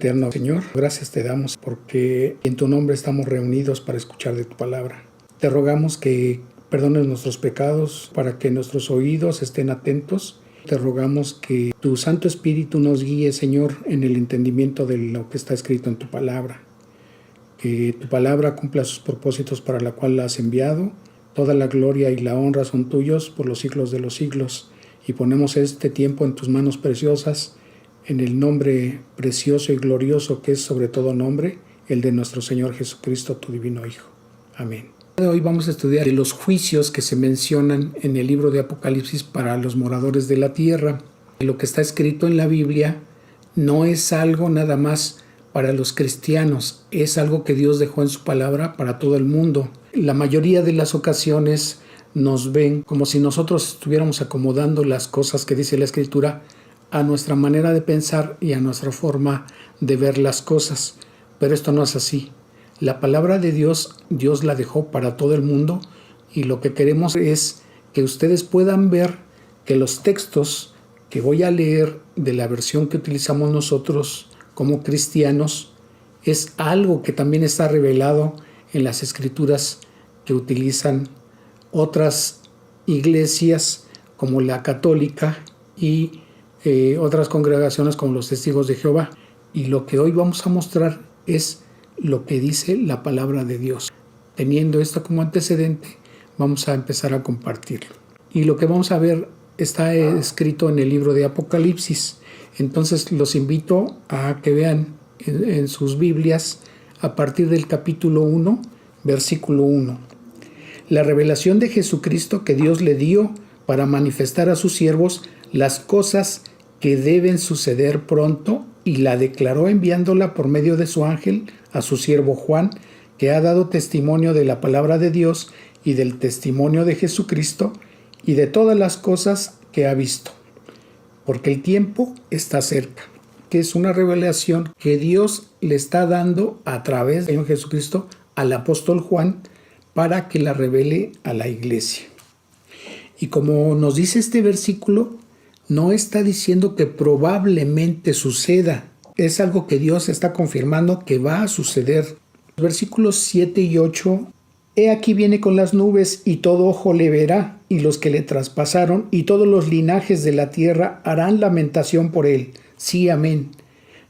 eterno, Señor, gracias te damos porque en tu nombre estamos reunidos para escuchar de tu palabra. Te rogamos que perdones nuestros pecados para que nuestros oídos estén atentos. Te rogamos que tu Santo Espíritu nos guíe, Señor, en el entendimiento de lo que está escrito en tu palabra. Que tu palabra cumpla sus propósitos para la cual la has enviado. Toda la gloria y la honra son tuyos por los siglos de los siglos. Y ponemos este tiempo en tus manos preciosas, en el nombre precioso y glorioso que es sobre todo nombre, el de nuestro Señor Jesucristo, tu divino Hijo. Amén. Hoy vamos a estudiar los juicios que se mencionan en el libro de Apocalipsis para los moradores de la tierra. Lo que está escrito en la Biblia no es algo nada más para los cristianos, es algo que Dios dejó en su palabra para todo el mundo. La mayoría de las ocasiones nos ven como si nosotros estuviéramos acomodando las cosas que dice la Escritura a nuestra manera de pensar y a nuestra forma de ver las cosas. Pero esto no es así. La palabra de Dios, Dios la dejó para todo el mundo y lo que queremos es que ustedes puedan ver que los textos que voy a leer de la versión que utilizamos nosotros como cristianos es algo que también está revelado en las escrituras que utilizan otras iglesias como la católica y otras congregaciones como los Testigos de Jehová. Y lo que hoy vamos a mostrar es lo que dice la palabra de Dios. Teniendo esto como antecedente, vamos a empezar a compartirlo. Y lo que vamos a ver está escrito en el libro de Apocalipsis. Entonces los invito a que vean en sus Biblias a partir del capítulo 1, versículo 1. La revelación de Jesucristo que Dios le dio para manifestar a sus siervos las cosas que deben suceder pronto, y la declaró enviándola por medio de su ángel a su siervo Juan, que ha dado testimonio de la palabra de Dios y del testimonio de Jesucristo y de todas las cosas que ha visto, porque el tiempo está cerca. Que es una revelación que Dios le está dando a través de Jesucristo al apóstol Juan para que la revele a la iglesia. Y como nos dice este versículo, no está diciendo que probablemente suceda. Es algo que Dios está confirmando que va a suceder. Versículos 7 y 8. He aquí viene con las nubes y todo ojo le verá, y los que le traspasaron y todos los linajes de la tierra harán lamentación por él. Sí, amén.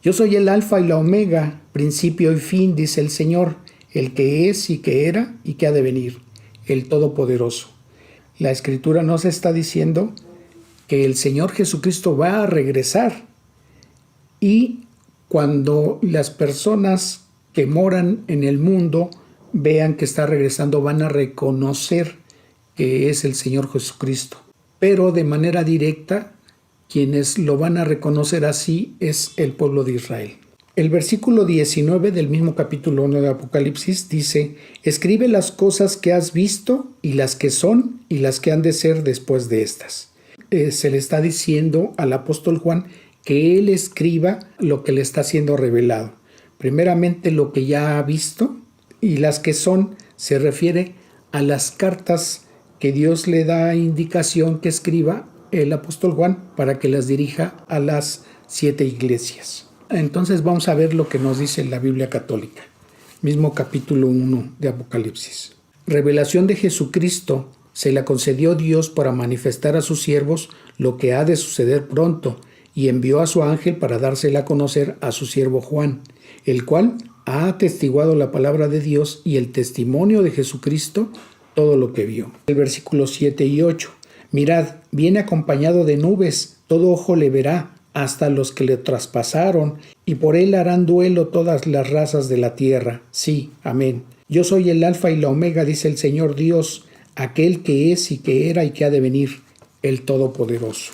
Yo soy el alfa y la omega, principio y fin, dice el Señor, el que es y que era y que ha de venir, el Todopoderoso. La Escritura nos está diciendo que el Señor Jesucristo va a regresar, y cuando las personas que moran en el mundo vean que está regresando, van a reconocer que es el Señor Jesucristo. Pero de manera directa, quienes lo van a reconocer así es el pueblo de Israel. El versículo 19 del mismo capítulo 1 de Apocalipsis dice: escribe las cosas que has visto y las que son y las que han de ser después de estas. Se le está diciendo al apóstol Juan que él escriba lo que le está siendo revelado. Primeramente lo que ya ha visto, y las que son se refiere a las cartas que Dios le da indicación que escriba el apóstol Juan para que las dirija a las 7 iglesias. Entonces vamos a ver lo que nos dice la Biblia católica. Mismo capítulo 1 de Apocalipsis. Revelación de Jesucristo se la concedió Dios para manifestar a sus siervos lo que ha de suceder pronto, y envió a su ángel para dársela a conocer a su siervo Juan, el cual ha atestiguado la palabra de Dios y el testimonio de Jesucristo, todo lo que vio. El versículo 7 y 8. Mirad, viene acompañado de nubes, todo ojo le verá, hasta los que le traspasaron, y por él harán duelo todas las razas de la tierra. Sí, amén. Yo soy el alfa y la omega, dice el Señor Dios, aquel que es y que era y que ha de venir, el Todopoderoso.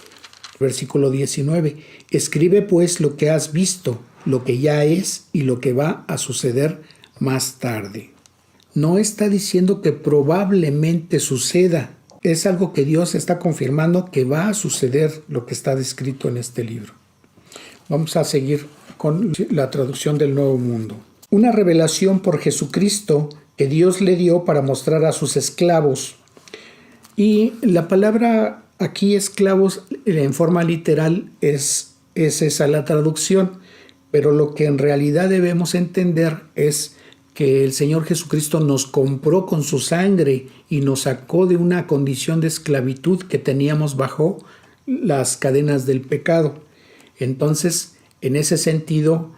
Versículo 19. Escribe pues lo que has visto, lo que ya es y lo que va a suceder más tarde. No está diciendo que probablemente suceda. Es algo que Dios está confirmando que va a suceder, lo que está descrito en este libro. Vamos a seguir con la traducción del Nuevo Mundo. Una revelación por Jesucristo que Dios le dio para mostrar a sus esclavos. Y la palabra aquí esclavos en forma literal es esa la traducción, Pero lo que en realidad debemos entender es que el Señor Jesucristo nos compró con su sangre y nos sacó de una condición de esclavitud que teníamos bajo las cadenas del pecado. Entonces, en ese sentido,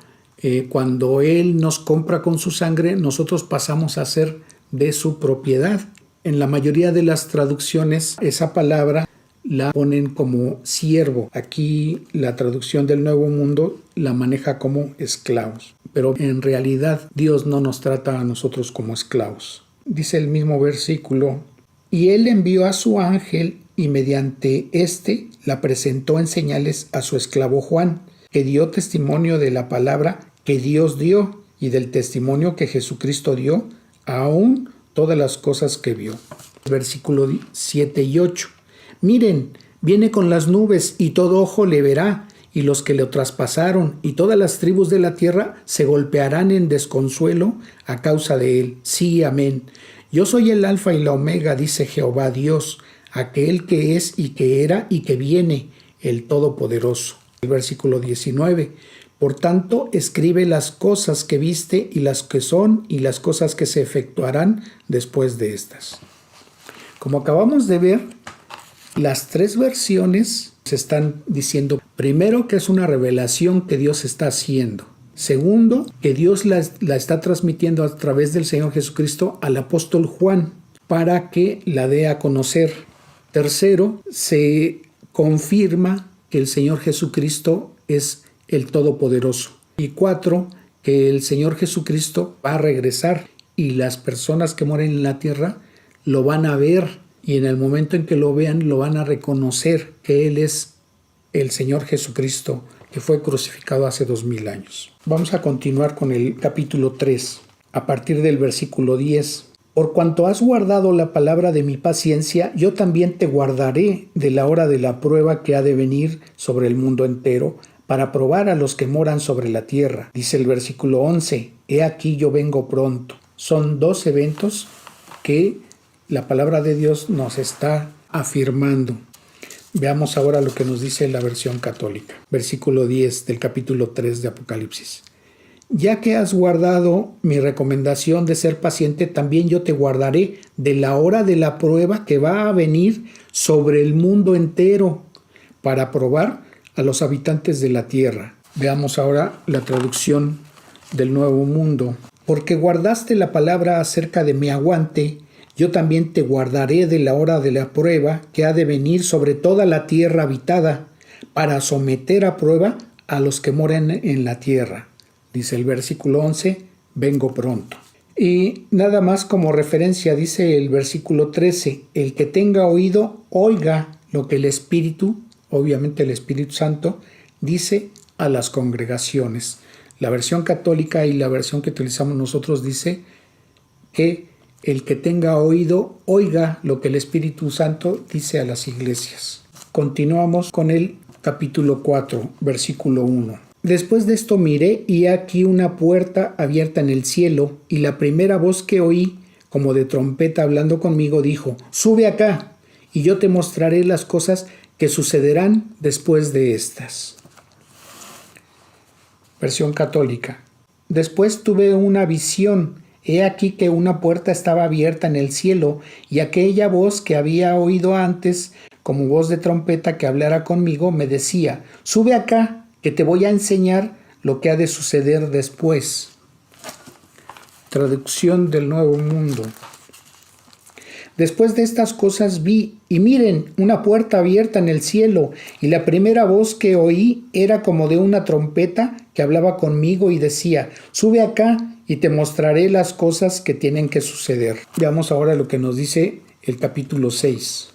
cuando Él nos compra con su sangre, nosotros pasamos a ser de su propiedad. En la mayoría de las traducciones, esa palabra la ponen como siervo. Aquí la traducción del Nuevo Mundo la maneja como esclavos. Pero en realidad Dios no nos trata a nosotros como esclavos. Dice el mismo versículo: y Él envió a su ángel y mediante éste la presentó en señales a su esclavo Juan, que dio testimonio de la palabra que Dios dio y del testimonio que Jesucristo dio, aún todas las cosas que vio. Versículo 7 y 8. Miren, viene con las nubes y todo ojo le verá, y los que le traspasaron y todas las tribus de la tierra se golpearán en desconsuelo a causa de él. Sí, amén. Yo soy el alfa y la omega, dice Jehová Dios, aquel que es y que era y que viene, el Todopoderoso. El versículo 19. Por tanto, escribe las cosas que viste y las que son y las cosas que se efectuarán después de estas. Como acabamos de ver, las tres versiones se están diciendo, primero, que es una revelación que Dios está haciendo. Segundo, que Dios la está transmitiendo a través del Señor Jesucristo al apóstol Juan para que la dé a conocer. Tercero, se confirma que el Señor Jesucristo es el Todopoderoso. Y cuatro, que el Señor Jesucristo va a regresar y las personas que mueren en la tierra lo van a ver. Y en el momento en que lo vean, lo van a reconocer que Él es el Señor Jesucristo, que fue crucificado hace 2000 años. Vamos a continuar con el capítulo 3, a partir del versículo 10. Por cuanto has guardado la palabra de mi paciencia, yo también te guardaré de la hora de la prueba que ha de venir sobre el mundo entero, para probar a los que moran sobre la tierra. Dice el versículo 11, he aquí yo vengo pronto. Son dos eventos que la palabra de Dios nos está afirmando. Veamos ahora lo que nos dice la versión católica. Versículo 10 del capítulo 3 de Apocalipsis. Ya que has guardado mi recomendación de ser paciente, también yo te guardaré de la hora de la prueba que va a venir sobre el mundo entero para probar a los habitantes de la tierra. Veamos ahora la traducción del Nuevo Mundo. Porque guardaste la palabra acerca de mi aguante, yo también te guardaré de la hora de la prueba que ha de venir sobre toda la tierra habitada, para someter a prueba a los que moran en la tierra. Dice el versículo 11, vengo pronto. Y nada más como referencia dice el versículo 13, el que tenga oído, oiga lo que el Espíritu, obviamente el Espíritu Santo, dice a las congregaciones. La versión católica y la versión que utilizamos nosotros dice que el que tenga oído, oiga lo que el Espíritu Santo dice a las iglesias. Continuamos con el capítulo 4, versículo 1. Después de esto miré y aquí una puerta abierta en el cielo, y la primera voz que oí, como de trompeta hablando conmigo, dijo, sube acá, y yo te mostraré las cosas que sucederán después de estas. Versión católica. Después tuve una visión. He aquí que una puerta estaba abierta en el cielo, y aquella voz que había oído antes, como voz de trompeta que hablara conmigo, me decía, sube acá, que te voy a enseñar lo que ha de suceder después. Traducción del Nuevo Mundo. Después de estas cosas vi, y miren, una puerta abierta en el cielo, y la primera voz que oí era como de una trompeta que hablaba conmigo y decía, sube acá, y te mostraré las cosas que tienen que suceder. Veamos ahora lo que nos dice el capítulo 6,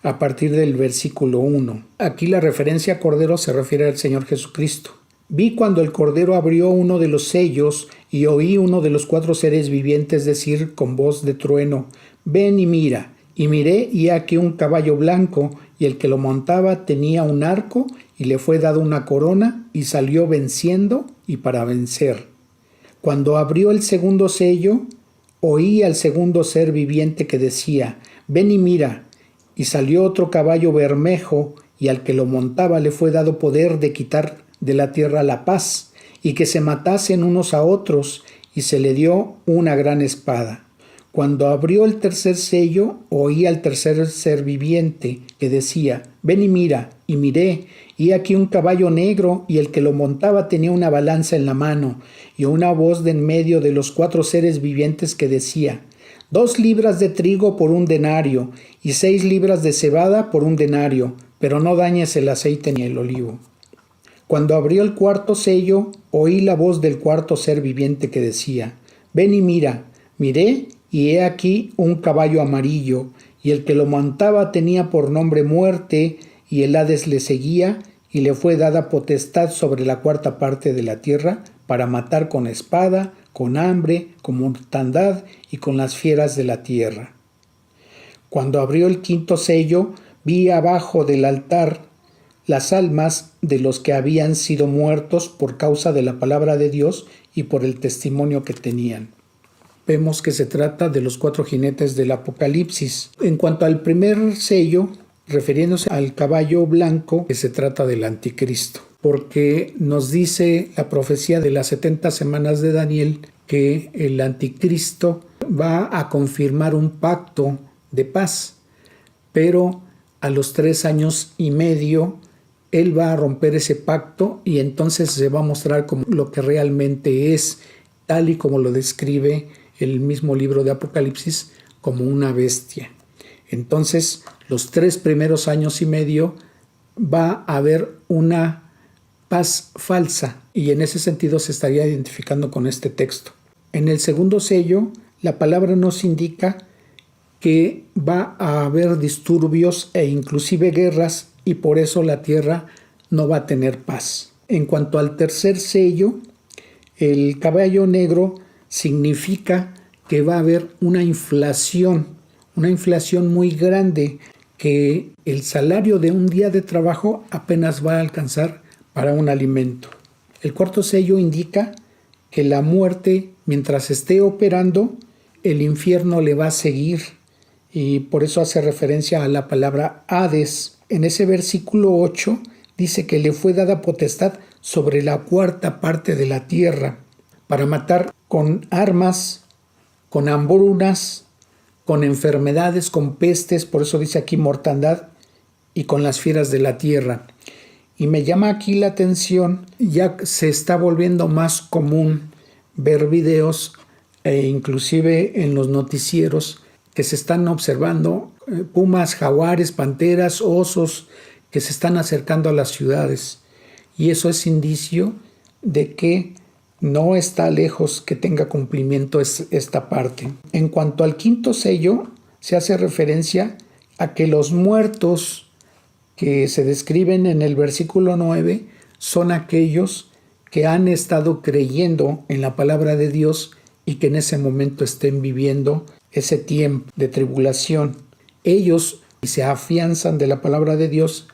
a partir del versículo 1. Aquí la referencia a Cordero se refiere al Señor Jesucristo. Vi cuando el Cordero abrió uno de los sellos y oí uno de los 4 seres vivientes decir con voz de trueno, ven y mira. Y miré y aquí un caballo blanco, y el que lo montaba tenía un arco, y le fue dado una corona, y salió venciendo y para vencer. Cuando abrió el segundo sello, oí al segundo ser viviente que decía, ven y mira. Y salió otro caballo bermejo, y al que lo montaba le fue dado poder de quitar de la tierra la paz, y que se matasen unos a otros, y se le dio una gran espada. Cuando abrió el tercer sello, oí al tercer ser viviente que decía: ven y mira. Y miré, y aquí un caballo negro, y el que lo montaba tenía una balanza en la mano, y una voz de en medio de los 4 seres vivientes que decía: 2 libras de trigo por 1 denario, y 6 libras de cebada por 1 denario, pero no dañes el aceite ni el olivo. Cuando abrió el cuarto sello, oí la voz del cuarto ser viviente que decía: ven y mira. Miré, y he aquí un caballo amarillo, y el que lo montaba tenía por nombre Muerte, y el Hades le seguía, y le fue dada potestad sobre la 4ª parte de la tierra, para matar con espada, con hambre, con mortandad y con las fieras de la tierra. Cuando abrió el 5º sello, vi abajo del altar las almas de los que habían sido muertos por causa de la palabra de Dios y por el testimonio que tenían. Vemos que se trata de los 4 jinetes del Apocalipsis. En cuanto al primer sello, refiriéndose al caballo blanco, que se trata del anticristo, porque nos dice la profecía de las 70 semanas de Daniel que el anticristo va a confirmar un pacto de paz, pero a los 3 años y medio él va a romper ese pacto y entonces se va a mostrar como lo que realmente es, tal y como lo describe el mismo libro de Apocalipsis, como una bestia. Entonces, los 3 primeros años y medio va a haber una paz falsa, y en ese sentido se estaría identificando con este texto. En el segundo sello, la palabra nos indica que va a haber disturbios e inclusive guerras, y por eso la tierra no va a tener paz. En cuanto al tercer sello, el caballo negro significa que va a haber una inflación muy grande, que el salario de un día de trabajo apenas va a alcanzar para un alimento. El cuarto sello indica que la muerte, mientras esté operando, el infierno le va a seguir, y por eso hace referencia a la palabra Hades. En ese versículo 8 dice que le fue dada potestad sobre la 4ª parte de la tierra para matar con armas, con hambrunas, con enfermedades, con pestes, por eso dice aquí mortandad, y con las fieras de la tierra. Y me llama aquí la atención, ya se está volviendo más común ver videos e inclusive en los noticieros que se están observando pumas, jaguares, panteras, osos que se están acercando a las ciudades. Y eso es indicio de que no está lejos que tenga cumplimiento esta parte. En cuanto al 5º sello, se hace referencia a que los muertos que se describen en el versículo 9 son aquellos que han estado creyendo en la palabra de Dios y que en ese momento estén viviendo ese tiempo de tribulación. Ellos se afianzan de la palabra de Dios,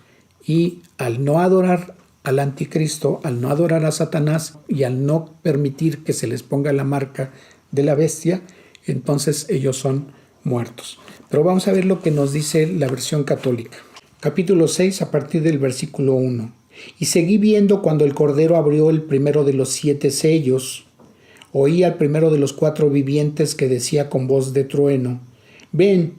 y al no adorar al anticristo, al no adorar a Satanás y al no permitir que se les ponga la marca de la bestia, entonces ellos son muertos. Pero vamos a ver lo que nos dice la versión católica. Capítulo 6, a partir del versículo 1. Y seguí viendo cuando el Cordero abrió el primero de los 7 sellos. Oí al primero de los 4 vivientes que decía con voz de trueno: ven.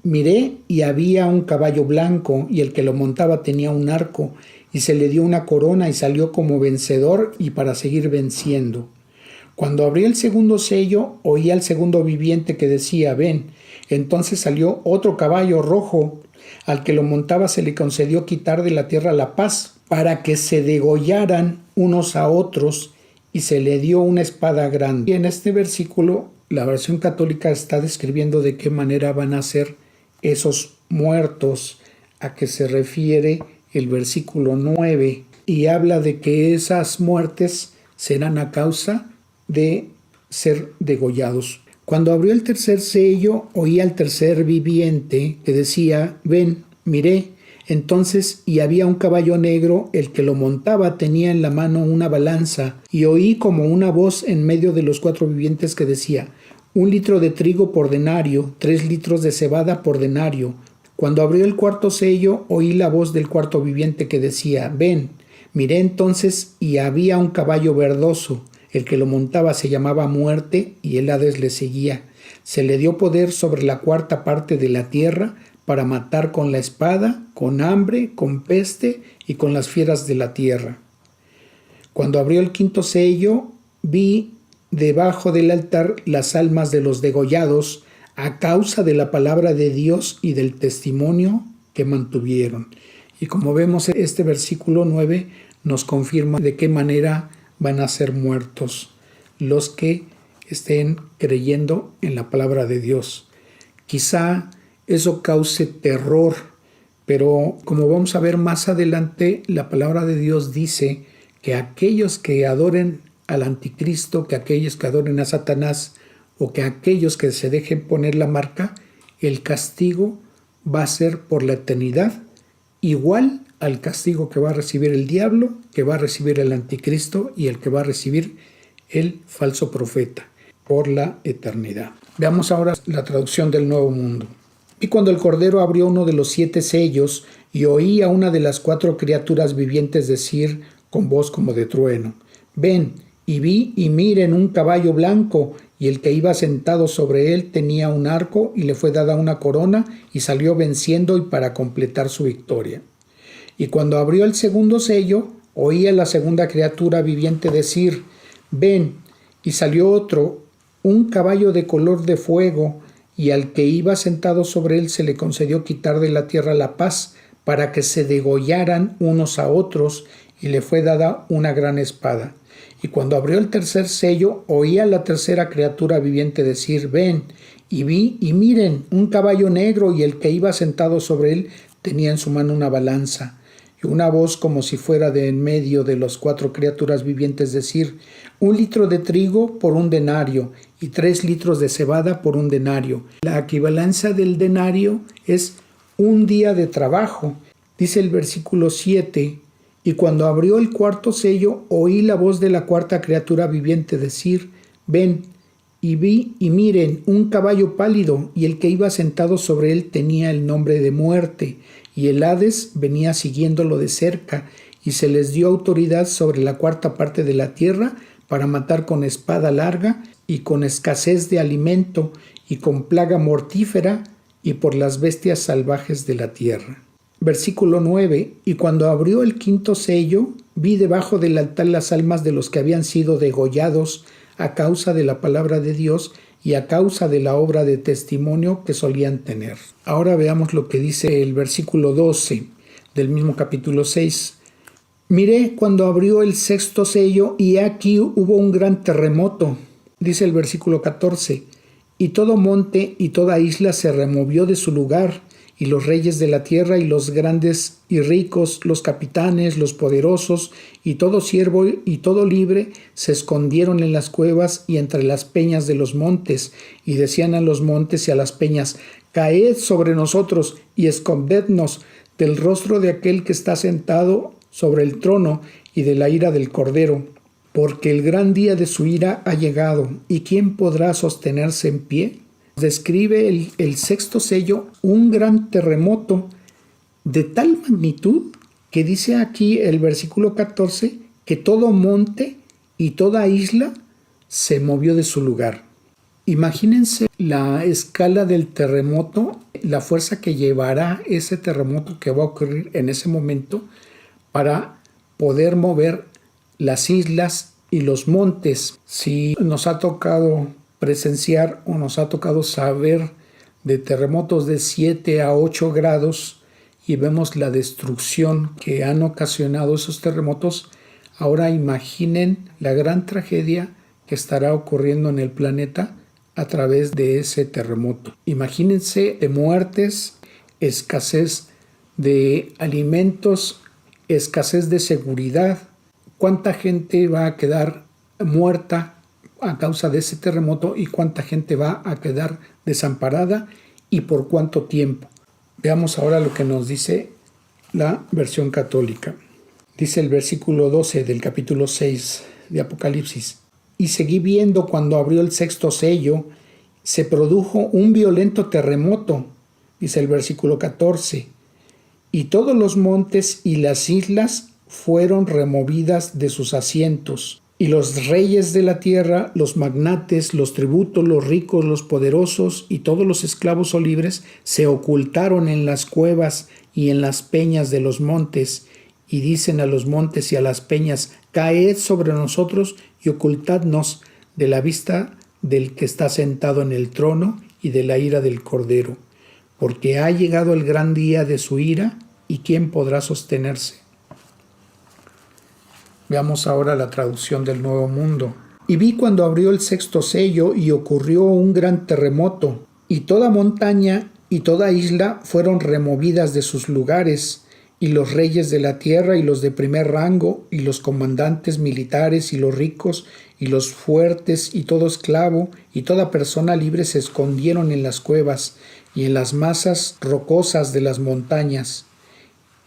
Miré, y había un caballo blanco, y el que lo montaba tenía un arco, y se le dio una corona, y salió como vencedor y para seguir venciendo. Cuando abrí el segundo sello, oí al segundo viviente que decía: ven. Entonces salió otro caballo rojo. Al que lo montaba se le concedió quitar de la tierra la paz, para que se degollaran unos a otros, y se le dio una espada grande. Y en este versículo, la versión católica está describiendo de qué manera van a ser esos muertos a que se refiere el versículo 9, y habla de que esas muertes serán a causa de ser degollados. Cuando abrió el tercer sello, oí al tercer viviente que decía: ven. Miré entonces, y había un caballo negro, el que lo montaba tenía en la mano una balanza, y oí como una voz en medio de los 4 vivientes que decía: 1 litro de trigo por denario, 3 litros de cebada por denario. Cuando abrió el cuarto sello, oí la voz del cuarto viviente que decía: ven. Miré entonces y había un caballo verdoso. El que lo montaba se llamaba Muerte y el Hades le seguía. Se le dio poder sobre la cuarta parte de la tierra para matar con la espada, con hambre, con peste y con las fieras de la tierra. Cuando abrió el quinto sello, vi debajo del altar las almas de los degollados a causa de la palabra de Dios y del testimonio que mantuvieron. Y como vemos, este versículo 9 nos confirma de qué manera van a ser muertos los que estén creyendo en la palabra de Dios. Quizá eso cause terror, pero como vamos a ver más adelante, la palabra de Dios dice que aquellos que adoren al anticristo, que aquellos que adoren a Satanás o que aquellos que se dejen poner la marca, el castigo va a ser por la eternidad igual al castigo que va a recibir el diablo, que va a recibir el anticristo y el que va a recibir el falso profeta por la eternidad. Veamos ahora la traducción del Nuevo Mundo. Y cuando el Cordero abrió uno de los 7 sellos y oí a una de las 4 criaturas vivientes decir con voz como de trueno: ven. Y vi y miren un caballo blanco, y el que iba sentado sobre él tenía un arco y le fue dada una corona y salió venciendo y para completar su victoria. Y cuando abrió el segundo sello, oí a la segunda criatura viviente decir: ven. Y salió otro, un caballo de color de fuego, y al que iba sentado sobre él se le concedió quitar de la tierra la paz, para que se degollaran unos a otros, y le fue dada una gran espada. Y cuando abrió el tercer sello, oí a la tercera criatura viviente decir: ven. Y vi y miren un caballo negro, y el que iba sentado sobre él tenía en su mano una balanza. Y una voz como si fuera de en medio de las 4 criaturas vivientes decir: 1 litro de trigo por 1 denario, y 3 litros de cebada por 1 denario. La equivalencia del denario es 1 día de trabajo. Dice el versículo 7: y cuando abrió el cuarto sello, oí la voz de la cuarta criatura viviente decir: ven. Y vi y miren un caballo pálido, y el que iba sentado sobre él tenía el nombre de Muerte, y el Hades venía siguiéndolo de cerca, y se les dio autoridad sobre la cuarta parte de la tierra para matar con espada larga y con escasez de alimento y con plaga mortífera y por las bestias salvajes de la tierra. Versículo 9: y cuando abrió el quinto sello, vi debajo del altar las almas de los que habían sido degollados a causa de la palabra de Dios y a causa de la obra de testimonio que solían tener. Ahora veamos lo que dice el versículo 12 del mismo capítulo 6. Miré cuando abrió el sexto sello y aquí hubo un gran terremoto. Dice el versículo 14: y todo monte y toda isla se removió de su lugar, y los reyes de la tierra y los grandes y ricos, los capitanes, los poderosos, y todo siervo y todo libre, se escondieron en las cuevas y entre las peñas de los montes, y decían a los montes y a las peñas: caed sobre nosotros y escondednos del rostro de aquel que está sentado sobre el trono y de la ira del Cordero, porque el gran día de su ira ha llegado, ¿y quién podrá sostenerse en pie? Describe el sexto sello un gran terremoto de tal magnitud que dice aquí el versículo 14 que todo monte y toda isla se movió de su lugar. Imagínense la escala del terremoto, la fuerza que llevará ese terremoto que va a ocurrir en ese momento para poder mover las islas y los montes. Si nos ha tocado presenciar o nos ha tocado saber de terremotos de 7 a 8 grados y vemos la destrucción que han ocasionado esos terremotos, ahora imaginen la gran tragedia que estará ocurriendo en el planeta a través de ese terremoto. Imagínense de muertes, escasez de alimentos, escasez de seguridad. ¿Cuánta gente va a quedar muerta a causa de ese terremoto y cuánta gente va a quedar desamparada y por cuánto tiempo? Veamos ahora lo que nos dice la versión católica. Dice el versículo 12 del capítulo 6 de Apocalipsis: y seguí viendo cuando abrió el sexto sello, se produjo un violento terremoto. Dice el versículo 14: y todos los montes y las islas fueron removidas de sus asientos, y los reyes de la tierra, los magnates, los tributos, los ricos, los poderosos y todos los esclavos o libres se ocultaron en las cuevas y en las peñas de los montes, y dicen a los montes y a las peñas: caed sobre nosotros y ocultadnos de la vista del que está sentado en el trono y de la ira del Cordero, porque ha llegado el gran día de su ira, y ¿quién podrá sostenerse? Veamos ahora la traducción del Nuevo Mundo. Y vi cuando abrió el sexto sello y ocurrió un gran terremoto, y toda montaña y toda isla fueron removidas de sus lugares, y los reyes de la tierra y los de primer rango, y los comandantes militares y los ricos, y los fuertes y todo esclavo, y toda persona libre se escondieron en las cuevas y en las masas rocosas de las montañas.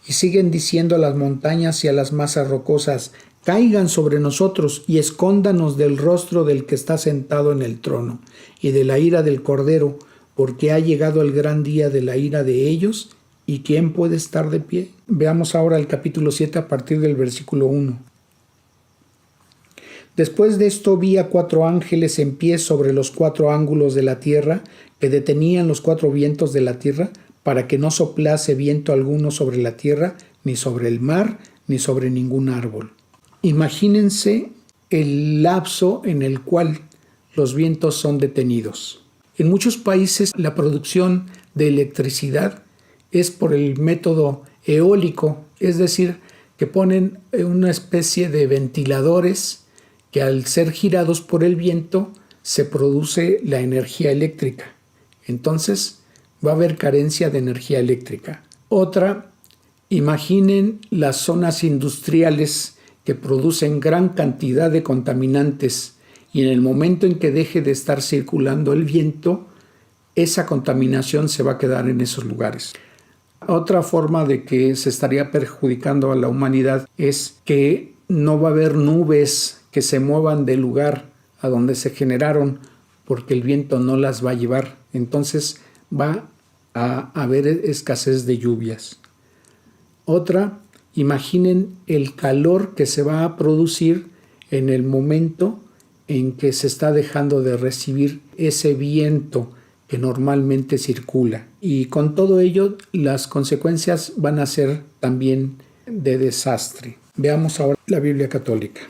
Y siguen diciendo a las montañas y a las masas rocosas: caigan sobre nosotros y escóndanos del rostro del que está sentado en el trono y de la ira del Cordero, porque ha llegado el gran día de la ira de ellos, ¿y quién puede estar de pie? Veamos ahora el capítulo 7 a partir del versículo 1. Después de esto vi a 4 ángeles en pie sobre los 4 ángulos de la tierra, que detenían los 4 vientos de la tierra, para que no soplase viento alguno sobre la tierra, ni sobre el mar, ni sobre ningún árbol. Imagínense el lapso en el cual los vientos son detenidos. En muchos países la producción de electricidad es por el método eólico, es decir, que ponen una especie de ventiladores que al ser girados por el viento se produce la energía eléctrica. Entonces va a haber carencia de energía eléctrica. Otra, imaginen las zonas industriales que producen gran cantidad de contaminantes, y en el momento en que deje de estar circulando el viento, esa contaminación se va a quedar en esos lugares. Otra forma de que se estaría perjudicando a la humanidad es que no va a haber nubes que se muevan del lugar a donde se generaron, porque el viento no las va a llevar. Entonces va a haber escasez de lluvias. Otra, imaginen el calor que se va a producir en el momento en que se está dejando de recibir ese viento que normalmente circula. Y con todo ello, las consecuencias van a ser también de desastre. Veamos ahora la Biblia católica.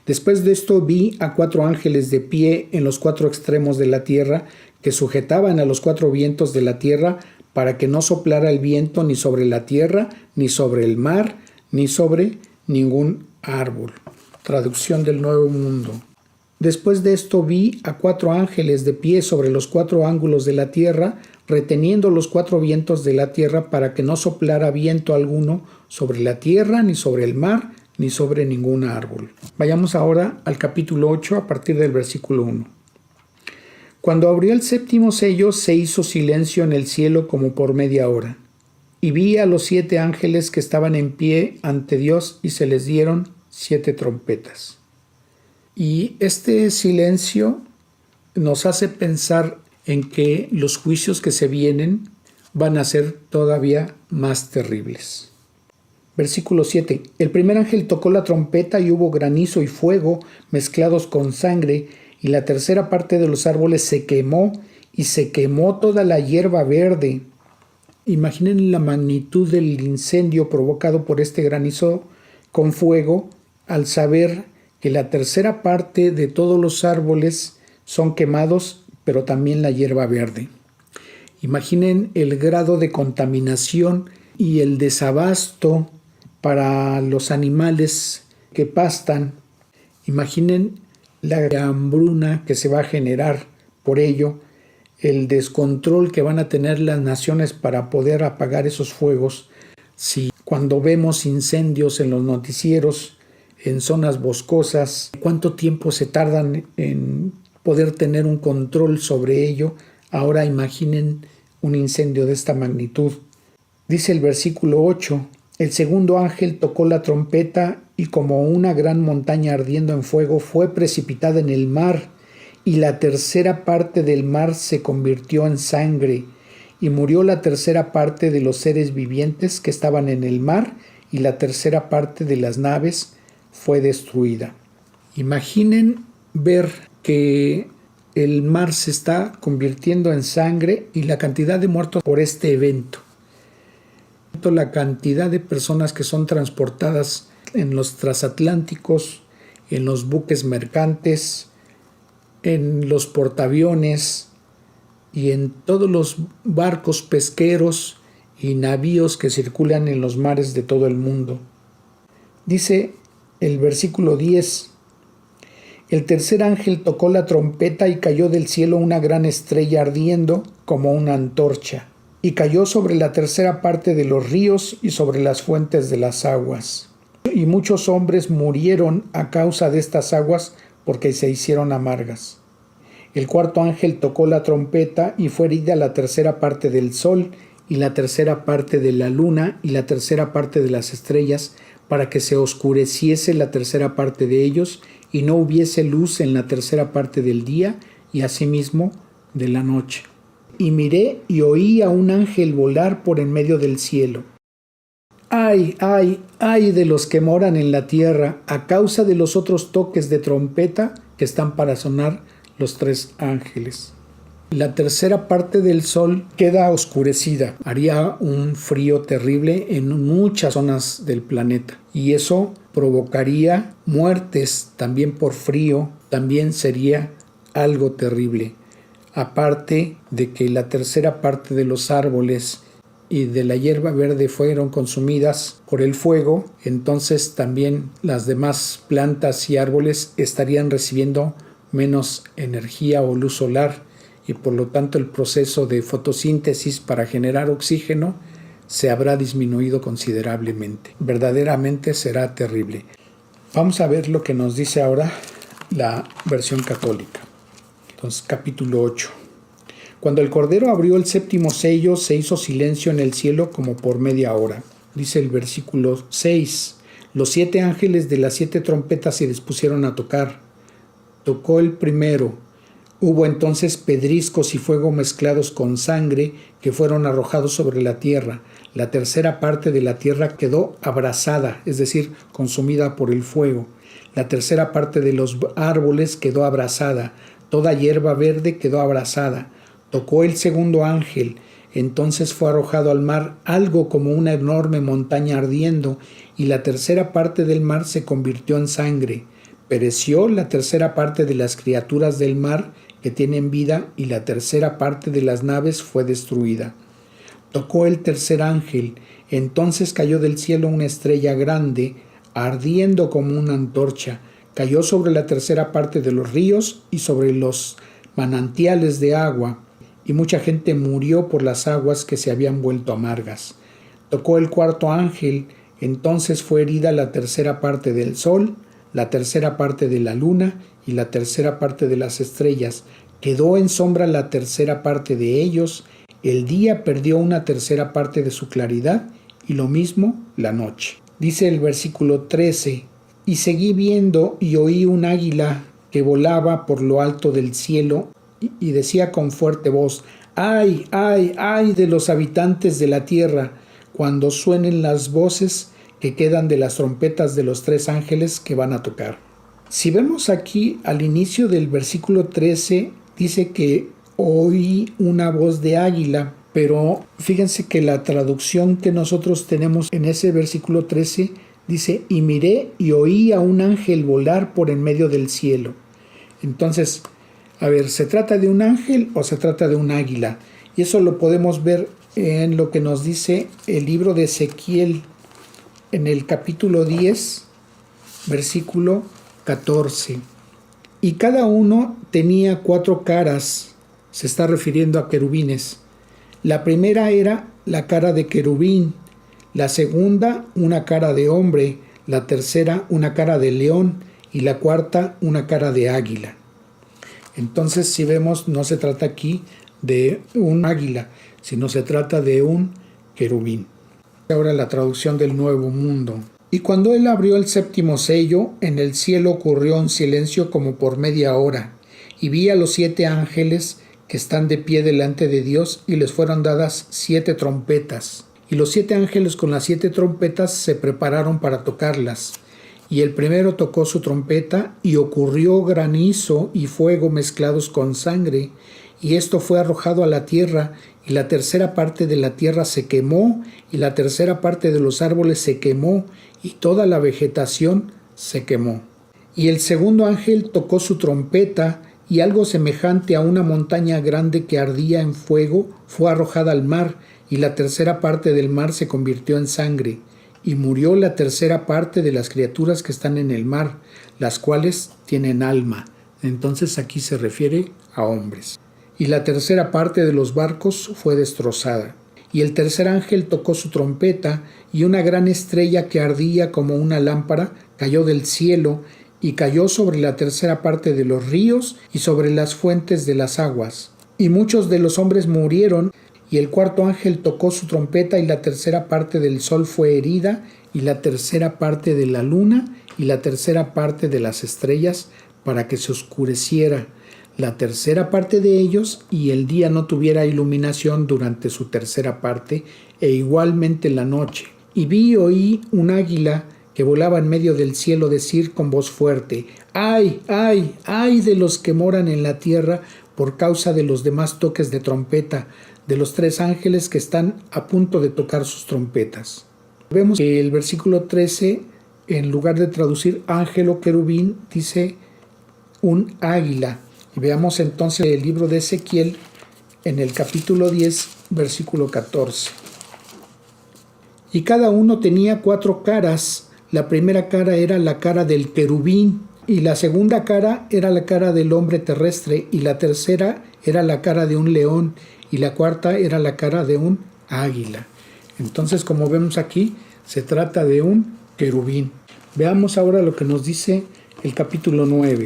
Después de esto vi a 4 ángeles de pie en los 4 extremos de la tierra, que sujetaban a los 4 vientos de la tierra, para que no soplara el viento ni sobre la tierra, ni sobre el mar, ni sobre ningún árbol. Traducción del Nuevo Mundo. Después de esto vi a 4 ángeles de pie sobre los 4 ángulos de la tierra, reteniendo los 4 vientos de la tierra, para que no soplara viento alguno sobre la tierra, ni sobre el mar, ni sobre ningún árbol. Vayamos ahora al capítulo 8 a partir del versículo 1. Cuando abrió el séptimo sello, se hizo silencio en el cielo como por media hora. Y vi a los 7 ángeles que estaban en pie ante Dios, y se les dieron 7 trompetas. Y este silencio nos hace pensar en que los juicios que se vienen van a ser todavía más terribles. Versículo 7. El primer ángel tocó la trompeta y hubo granizo y fuego mezclados con sangre, y la tercera parte de los árboles se quemó, y se quemó toda la hierba verde. Imaginen la magnitud del incendio provocado por este granizo con fuego, al saber que la tercera parte de todos los árboles son quemados, pero también la hierba verde. Imaginen el grado de contaminación y el desabasto para los animales que pastan. Imaginen la hambruna que se va a generar por ello, el descontrol que van a tener las naciones para poder apagar esos fuegos. Si cuando vemos incendios en los noticieros, en zonas boscosas, cuánto tiempo se tardan en poder tener un control sobre ello, ahora imaginen un incendio de esta magnitud. Dice el versículo 8, el segundo ángel tocó la trompeta, y como una gran montaña ardiendo en fuego fue precipitada en el mar, y la tercera parte del mar se convirtió en sangre, y murió la tercera parte de los seres vivientes que estaban en el mar, y la tercera parte de las naves fue destruida. Imaginen ver que el mar se está convirtiendo en sangre y la cantidad de muertos por este evento. La cantidad de personas que son transportadas en los transatlánticos, en los buques mercantes, en los portaaviones y en todos los barcos pesqueros y navíos que circulan en los mares de todo el mundo. Dice el versículo 10: el tercer ángel tocó la trompeta y cayó del cielo una gran estrella ardiendo como una antorcha, y cayó sobre la tercera parte de los ríos y sobre las fuentes de las aguas. Y muchos hombres murieron a causa de estas aguas porque se hicieron amargas. El cuarto ángel tocó la trompeta y fue herida la tercera parte del sol y la tercera parte de la luna y la tercera parte de las estrellas, para que se oscureciese la tercera parte de ellos y no hubiese luz en la tercera parte del día y asimismo de la noche. Y miré y oí a un ángel volar por en medio del cielo. ¡Ay, ay, ay de los que moran en la tierra a causa de los otros toques de trompeta que están para sonar los tres ángeles! La tercera parte del sol queda oscurecida. Haría un frío terrible en muchas zonas del planeta y eso provocaría muertes también por frío. También sería algo terrible. Aparte de que la tercera parte de los árboles y de la hierba verde fueron consumidas por el fuego, entonces también las demás plantas y árboles estarían recibiendo menos energía o luz solar, y por lo tanto el proceso de fotosíntesis para generar oxígeno se habrá disminuido considerablemente. Verdaderamente será terrible. Vamos a ver lo que nos dice ahora la versión católica. Entonces, capítulo 8. Cuando el Cordero abrió el séptimo sello, se hizo silencio en el cielo como por media hora. Dice el versículo 6. Los 7 ángeles de las 7 trompetas se dispusieron a tocar. Tocó el primero. Hubo entonces pedriscos y fuego mezclados con sangre que fueron arrojados sobre la tierra. La tercera parte de la tierra quedó abrasada, es decir, consumida por el fuego. La tercera parte de los árboles quedó abrasada. Toda hierba verde quedó abrasada. Tocó el segundo ángel. Entonces fue arrojado al mar algo como una enorme montaña ardiendo, y la tercera parte del mar se convirtió en sangre. Pereció la tercera parte de las criaturas del mar que tienen vida, y la tercera parte de las naves fue destruida. Tocó el tercer ángel. Entonces cayó del cielo una estrella grande, ardiendo como una antorcha. Cayó sobre la tercera parte de los ríos y sobre los manantiales de agua, y mucha gente murió por las aguas que se habían vuelto amargas. Tocó el cuarto ángel. Entonces fue herida la tercera parte del sol, la tercera parte de la luna y la tercera parte de las estrellas. Quedó en sombra la tercera parte de ellos. El día perdió una tercera parte de su claridad, y lo mismo la noche. Dice el versículo 13: y seguí viendo y oí un águila que volaba por lo alto del cielo y decía con fuerte voz: ¡ay, ay, ay de los habitantes de la tierra, cuando suenen las voces que quedan de las trompetas de los 3 ángeles que van a tocar! Si vemos aquí al inicio del versículo 13, dice que oí una voz de águila, pero fíjense que la traducción que nosotros tenemos en ese versículo 13 dice: y miré y oí a un ángel volar por en medio del cielo. Entonces, a ver, ¿se trata de un ángel o se trata de un águila? Y eso lo podemos ver en lo que nos dice el libro de Ezequiel, en el capítulo 10, versículo 14. Y cada uno tenía 4 caras, se está refiriendo a querubines. La primera era la cara de querubín, la segunda una cara de hombre, la tercera una cara de león y la cuarta una cara de águila. Entonces, si vemos, no se trata aquí de un águila, sino se trata de un querubín. Ahora la traducción del Nuevo Mundo. Y cuando él abrió el séptimo sello, en el cielo ocurrió un silencio como por media hora, y vi a los 7 ángeles que están de pie delante de Dios, y les fueron dadas 7 trompetas. Y los 7 ángeles con las 7 trompetas se prepararon para tocarlas. Y el primero tocó su trompeta, y ocurrió granizo y fuego mezclados con sangre, y esto fue arrojado a la tierra, y la tercera parte de la tierra se quemó, y la tercera parte de los árboles se quemó, y toda la vegetación se quemó. Y el segundo ángel tocó su trompeta, y algo semejante a una montaña grande que ardía en fuego fue arrojada al mar, y la tercera parte del mar se convirtió en sangre. Y murió la tercera parte de las criaturas que están en el mar, las cuales tienen alma. Entonces aquí se refiere a hombres. Y la tercera parte de los barcos fue destrozada. Y el tercer ángel tocó su trompeta, y una gran estrella que ardía como una lámpara cayó del cielo, y cayó sobre la tercera parte de los ríos y sobre las fuentes de las aguas. Y muchos de los hombres murieron. Y el cuarto ángel tocó su trompeta, y la tercera parte del sol fue herida, y la tercera parte de la luna, y la tercera parte de las estrellas, para que se oscureciera la tercera parte de ellos, y el día no tuviera iluminación durante su tercera parte, e igualmente la noche. Y vi y oí un águila que volaba en medio del cielo decir con voz fuerte: ¡Ay, ay, ay de los que moran en la tierra por causa de los demás toques de trompeta, de los 3 ángeles que están a punto de tocar sus trompetas! Vemos que el versículo 13, en lugar de traducir ángel o querubín, dice un águila. Y veamos entonces el libro de Ezequiel en el capítulo 10, versículo 14. Y cada uno tenía 4 caras. La primera cara era la cara del querubín, y la segunda cara era la cara del hombre terrestre, y la tercera era la cara de un león, y la cuarta era la cara de un águila. Entonces, como vemos aquí, se trata de un querubín. Veamos ahora lo que nos dice el capítulo 9.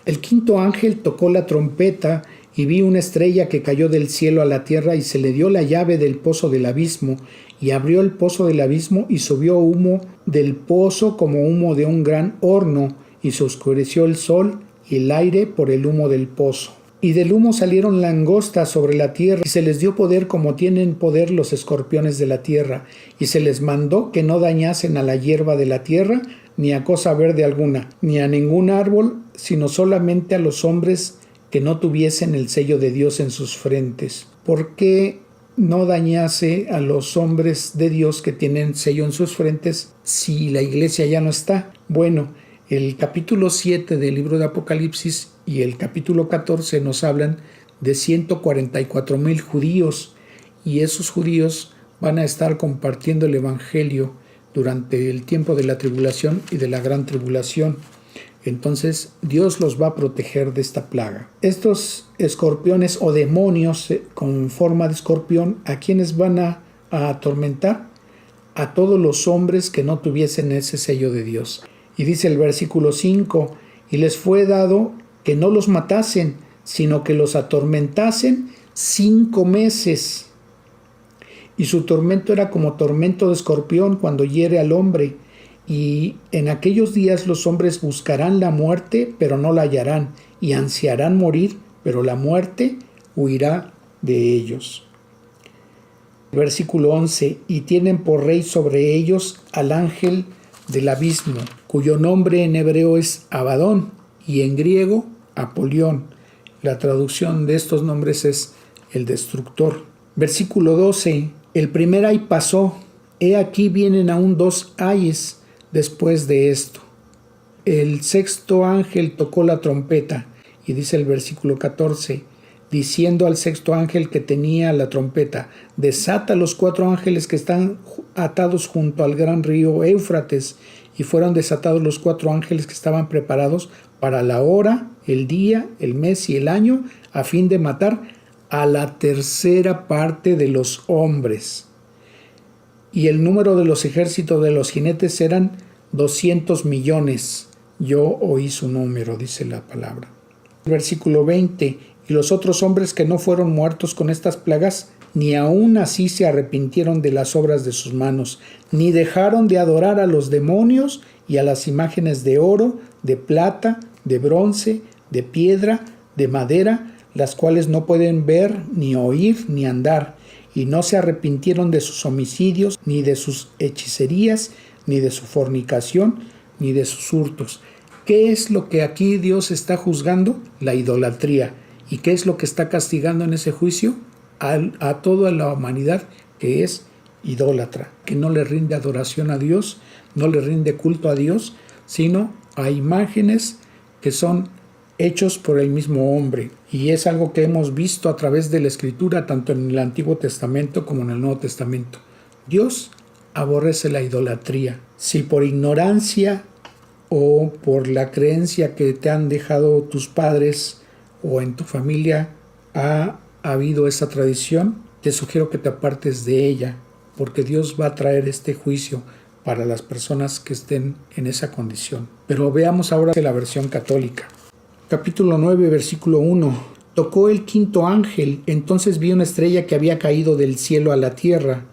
El quinto ángel tocó la trompeta, y vi una estrella que cayó del cielo a la tierra, y se le dio la llave del pozo del abismo, y abrió el pozo del abismo, y subió humo del pozo como humo de un gran horno, y se oscureció el sol y el aire por el humo del pozo. Y del humo salieron langostas sobre la tierra, y se les dio poder como tienen poder los escorpiones de la tierra, y se les mandó que no dañasen a la hierba de la tierra, ni a cosa verde alguna, ni a ningún árbol, sino solamente a los hombres que no tuviesen el sello de Dios en sus frentes. ¿Por qué no dañase a los hombres de Dios que tienen sello en sus frentes si la iglesia ya no está? Bueno, el capítulo 7 del libro de Apocalipsis y el capítulo 14 nos hablan de 144,000 judíos, y esos judíos van a estar compartiendo el evangelio durante el tiempo de la tribulación y de la gran tribulación. Entonces Dios los va a proteger de esta plaga. Estos escorpiones o demonios con forma de escorpión, ¿a quiénes van a atormentar? A todos los hombres que no tuviesen ese sello de Dios. Y dice el versículo 5, y les fue dado que no los matasen, sino que los atormentasen 5 meses. Y su tormento era como tormento de escorpión cuando hiere al hombre. Y en aquellos días los hombres buscarán la muerte, pero no la hallarán, y ansiarán morir, pero la muerte huirá de ellos. Versículo 11, y tienen por rey sobre ellos al ángel del abismo, cuyo nombre en hebreo es Abadón, y en griego Apolión. La traducción de estos nombres es el destructor. Versículo 12, el primer ay pasó, he aquí vienen aún 2 ayes después de esto. El sexto ángel tocó la trompeta, y dice el versículo 14, diciendo al sexto ángel que tenía la trompeta, desata los 4 ángeles que están atados junto al gran río Éufrates. Y fueron desatados los 4 ángeles que estaban preparados para la hora, el día, el mes y el año, a fin de matar a la tercera parte de los hombres. Y el número de los ejércitos de los jinetes eran 200 millones. Yo oí su número, dice la palabra. Versículo 20. Y los otros hombres que no fueron muertos con estas plagas, ni aun así se arrepintieron de las obras de sus manos, ni dejaron de adorar a los demonios y a las imágenes de oro, de plata, de bronce, de piedra, de madera, las cuales no pueden ver, ni oír, ni andar, y no se arrepintieron de sus homicidios, ni de sus hechicerías, ni de su fornicación, ni de sus hurtos. ¿Qué es lo que aquí Dios está juzgando? La idolatría. ¿Y qué es lo que está castigando en ese juicio? A toda la humanidad que es idólatra, que no le rinde adoración a Dios, no le rinde culto a Dios, sino a imágenes que son hechos por el mismo hombre. Y es algo que hemos visto a través de la Escritura, tanto en el Antiguo Testamento como en el Nuevo Testamento. Dios aborrece la idolatría. Si por ignorancia o por la creencia que te han dejado tus padres o en tu familia ha habido esa tradición, te sugiero que te apartes de ella, porque Dios va a traer este juicio para las personas que estén en esa condición. Pero veamos ahora la versión católica. Capítulo 9, versículo 1. Tocó el quinto ángel, entonces vi una estrella que había caído del cielo a la tierra.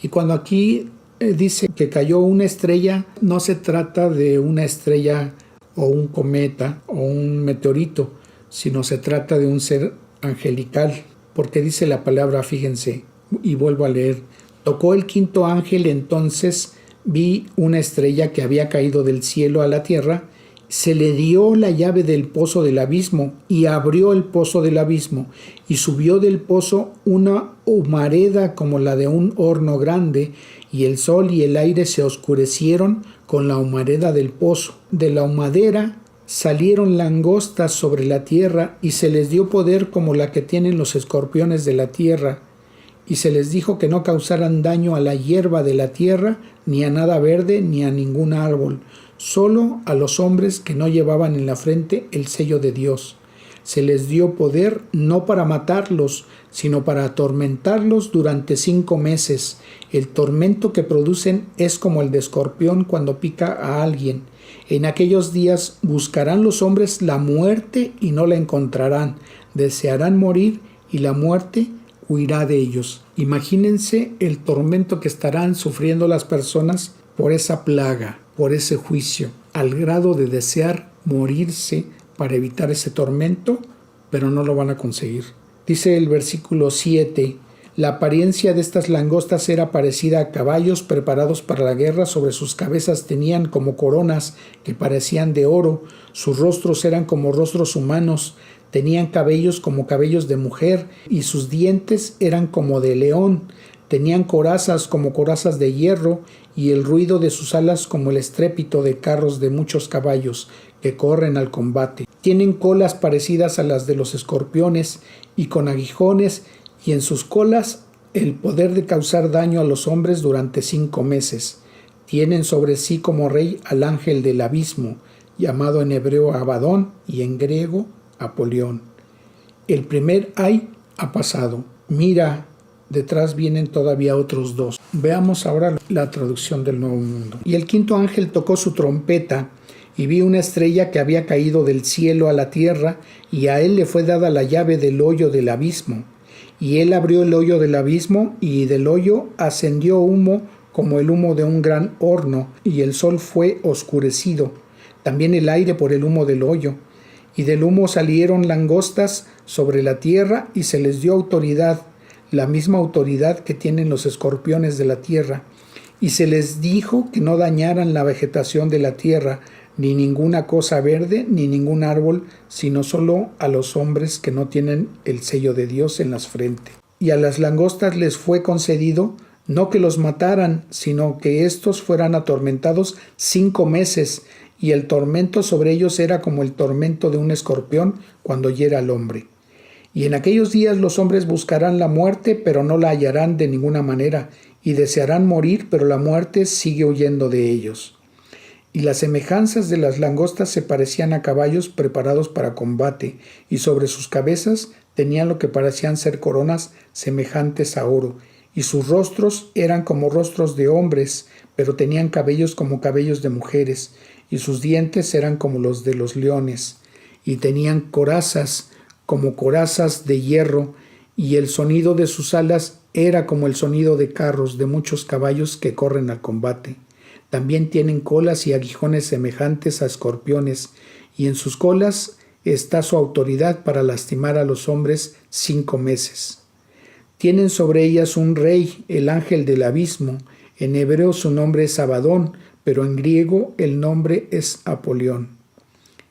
Y cuando aquí dice que cayó una estrella, no se trata de una estrella o un cometa o un meteorito, sino se trata de un ser angelical, porque dice la palabra, fíjense, y vuelvo a leer, tocó el quinto ángel, entonces vi una estrella que había caído del cielo a la tierra, se le dio la llave del pozo del abismo y abrió el pozo del abismo y subió del pozo una humareda como la de un horno grande, y el sol y el aire se oscurecieron con la humareda del pozo. De la humadera salieron langostas sobre la tierra y se les dio poder como la que tienen los escorpiones de la tierra. Y se les dijo que no causaran daño a la hierba de la tierra, ni a nada verde, ni a ningún árbol, solo a los hombres que no llevaban en la frente el sello de Dios. Se les dio poder no para matarlos, sino para atormentarlos durante 5 meses. El tormento que producen es como el de escorpión cuando pica a alguien. En aquellos días buscarán los hombres la muerte y no la encontrarán. Desearán morir y la muerte huirá de ellos. Imagínense el tormento que estarán sufriendo las personas por esa plaga, por ese juicio, al grado de desear morirse para evitar ese tormento, pero no lo van a conseguir. Dice el versículo 7, la apariencia de estas langostas era parecida a caballos preparados para la guerra, sobre sus cabezas tenían como coronas que parecían de oro, sus rostros eran como rostros humanos, tenían cabellos como cabellos de mujer, y sus dientes eran como de león, tenían corazas como corazas de hierro, y el ruido de sus alas como el estrépito de carros de muchos caballos que corren al combate. Tienen colas parecidas a las de los escorpiones y con aguijones, y en sus colas el poder de causar daño a los hombres durante 5 meses. Tienen sobre sí como rey al ángel del abismo, llamado en hebreo Abadón y en griego Apolión. El primer ay ha pasado. Mira, detrás vienen todavía otros 2. Veamos ahora la traducción del Nuevo Mundo. Y el quinto ángel tocó su trompeta, y vi una estrella que había caído del cielo a la tierra, y a él le fue dada la llave del hoyo del abismo. Y él abrió el hoyo del abismo, y del hoyo ascendió humo como el humo de un gran horno, y el sol fue oscurecido, también el aire por el humo del hoyo. Y del humo salieron langostas sobre la tierra, y se les dio autoridad, la misma autoridad que tienen los escorpiones de la tierra. Y se les dijo que no dañaran la vegetación de la tierra, ni ninguna cosa verde, ni ningún árbol, sino solo a los hombres que no tienen el sello de Dios en las frentes. Y a las langostas les fue concedido no que los mataran, sino que éstos fueran atormentados 5 meses, y el tormento sobre ellos era como el tormento de un escorpión cuando hiere al hombre. Y en aquellos días los hombres buscarán la muerte, pero no la hallarán de ninguna manera, y desearán morir, pero la muerte sigue huyendo de ellos. Y las semejanzas de las langostas se parecían a caballos preparados para combate, y sobre sus cabezas tenían lo que parecían ser coronas semejantes a oro, y sus rostros eran como rostros de hombres, pero tenían cabellos como cabellos de mujeres, y sus dientes eran como los de los leones, y tenían corazas como corazas de hierro, y el sonido de sus alas era como el sonido de carros de muchos caballos que corren al combate. También tienen colas y aguijones semejantes a escorpiones, y en sus colas está su autoridad para lastimar a los hombres 5 meses. Tienen sobre ellas un rey, el ángel del abismo. En hebreo su nombre es Abadón, pero en griego el nombre es Apolión.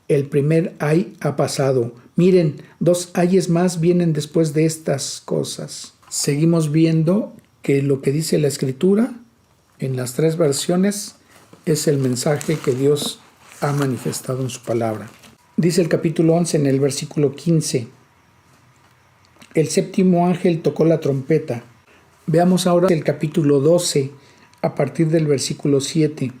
El primer ay ha pasado. Miren, 2 ayes más vienen después de estas cosas. Seguimos viendo que lo que dice la Escritura en las 3 versiones es el mensaje que Dios ha manifestado en su palabra. Dice el capítulo 11 en el versículo 15. El 7º ángel tocó la trompeta. Veamos ahora el capítulo 12 a partir del versículo 7.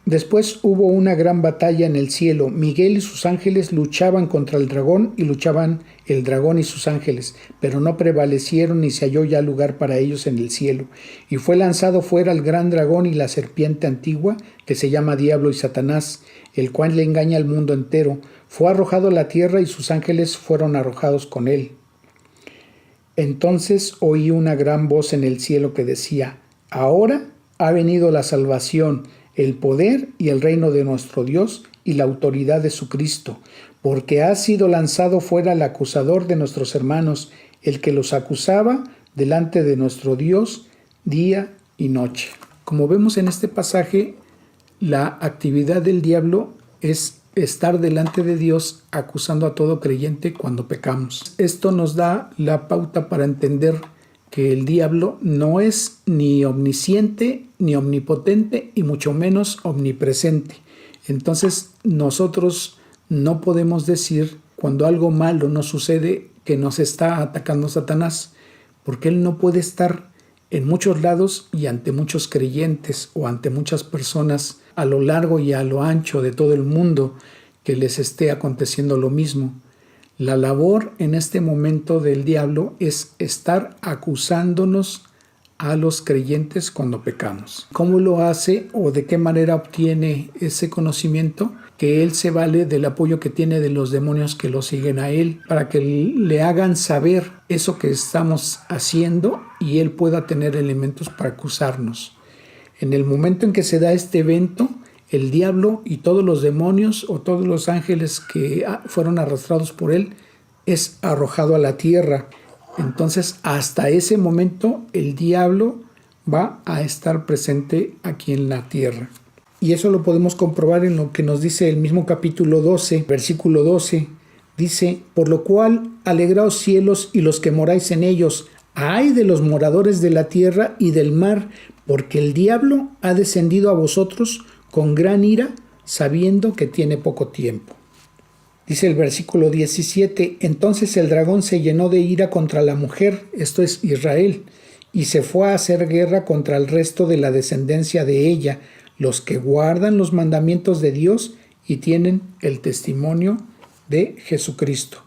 Después hubo una gran batalla en el cielo. Miguel y sus ángeles luchaban contra el dragón y luchaban el dragón y sus ángeles, pero no prevalecieron ni se halló ya lugar para ellos en el cielo. Y fue lanzado fuera el gran dragón y la serpiente antigua, que se llama Diablo y Satanás, el cual le engaña al mundo entero. Fue arrojado a la tierra y sus ángeles fueron arrojados con él. Entonces oí una gran voz en el cielo que decía: Ahora ha venido la salvación, el poder y el reino de nuestro Dios y la autoridad de su Cristo, porque ha sido lanzado fuera el acusador de nuestros hermanos, el que los acusaba delante de nuestro Dios día y noche. Como vemos en este pasaje, la actividad del diablo es estar delante de Dios acusando a todo creyente cuando pecamos. Esto nos da la pauta para entender que el diablo no es ni omnisciente, ni omnipotente, y mucho menos omnipresente. Entonces nosotros no podemos decir cuando algo malo nos sucede que nos está atacando Satanás, porque él no puede estar en muchos lados y ante muchos creyentes o ante muchas personas a lo largo y a lo ancho de todo el mundo que les esté aconteciendo lo mismo. La labor en este momento del diablo es estar acusándonos a los creyentes cuando pecamos. ¿Cómo lo hace o de qué manera obtiene ese conocimiento? Que él se vale del apoyo que tiene de los demonios que lo siguen a él para que le hagan saber eso que estamos haciendo y él pueda tener elementos para acusarnos. En el momento en que se da este evento, el diablo y todos los demonios o todos los ángeles que fueron arrastrados por él es arrojado a la tierra. Entonces, hasta ese momento, el diablo va a estar presente aquí en la tierra. Y eso lo podemos comprobar en lo que nos dice el mismo capítulo 12, versículo 12. Dice: por lo cual, alegraos cielos y los que moráis en ellos. ¡Ay de los moradores de la tierra y del mar! Porque el diablo ha descendido a vosotros con gran ira, sabiendo que tiene poco tiempo. Dice el versículo 17, entonces el dragón se llenó de ira contra la mujer, esto es Israel, y se fue a hacer guerra contra el resto de la descendencia de ella, los que guardan los mandamientos de Dios y tienen el testimonio de Jesucristo.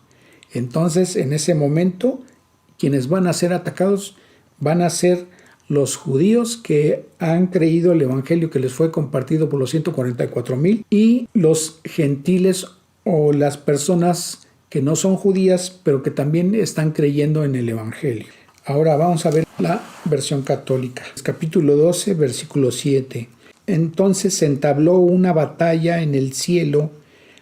Entonces, en ese momento, quienes van a ser atacados van a ser los judíos que han creído el evangelio que les fue compartido por los 144,000 y los gentiles o las personas que no son judías pero que también están creyendo en el evangelio. Ahora vamos a ver la versión católica. Capítulo 12, versículo 7. Entonces se entabló una batalla en el cielo.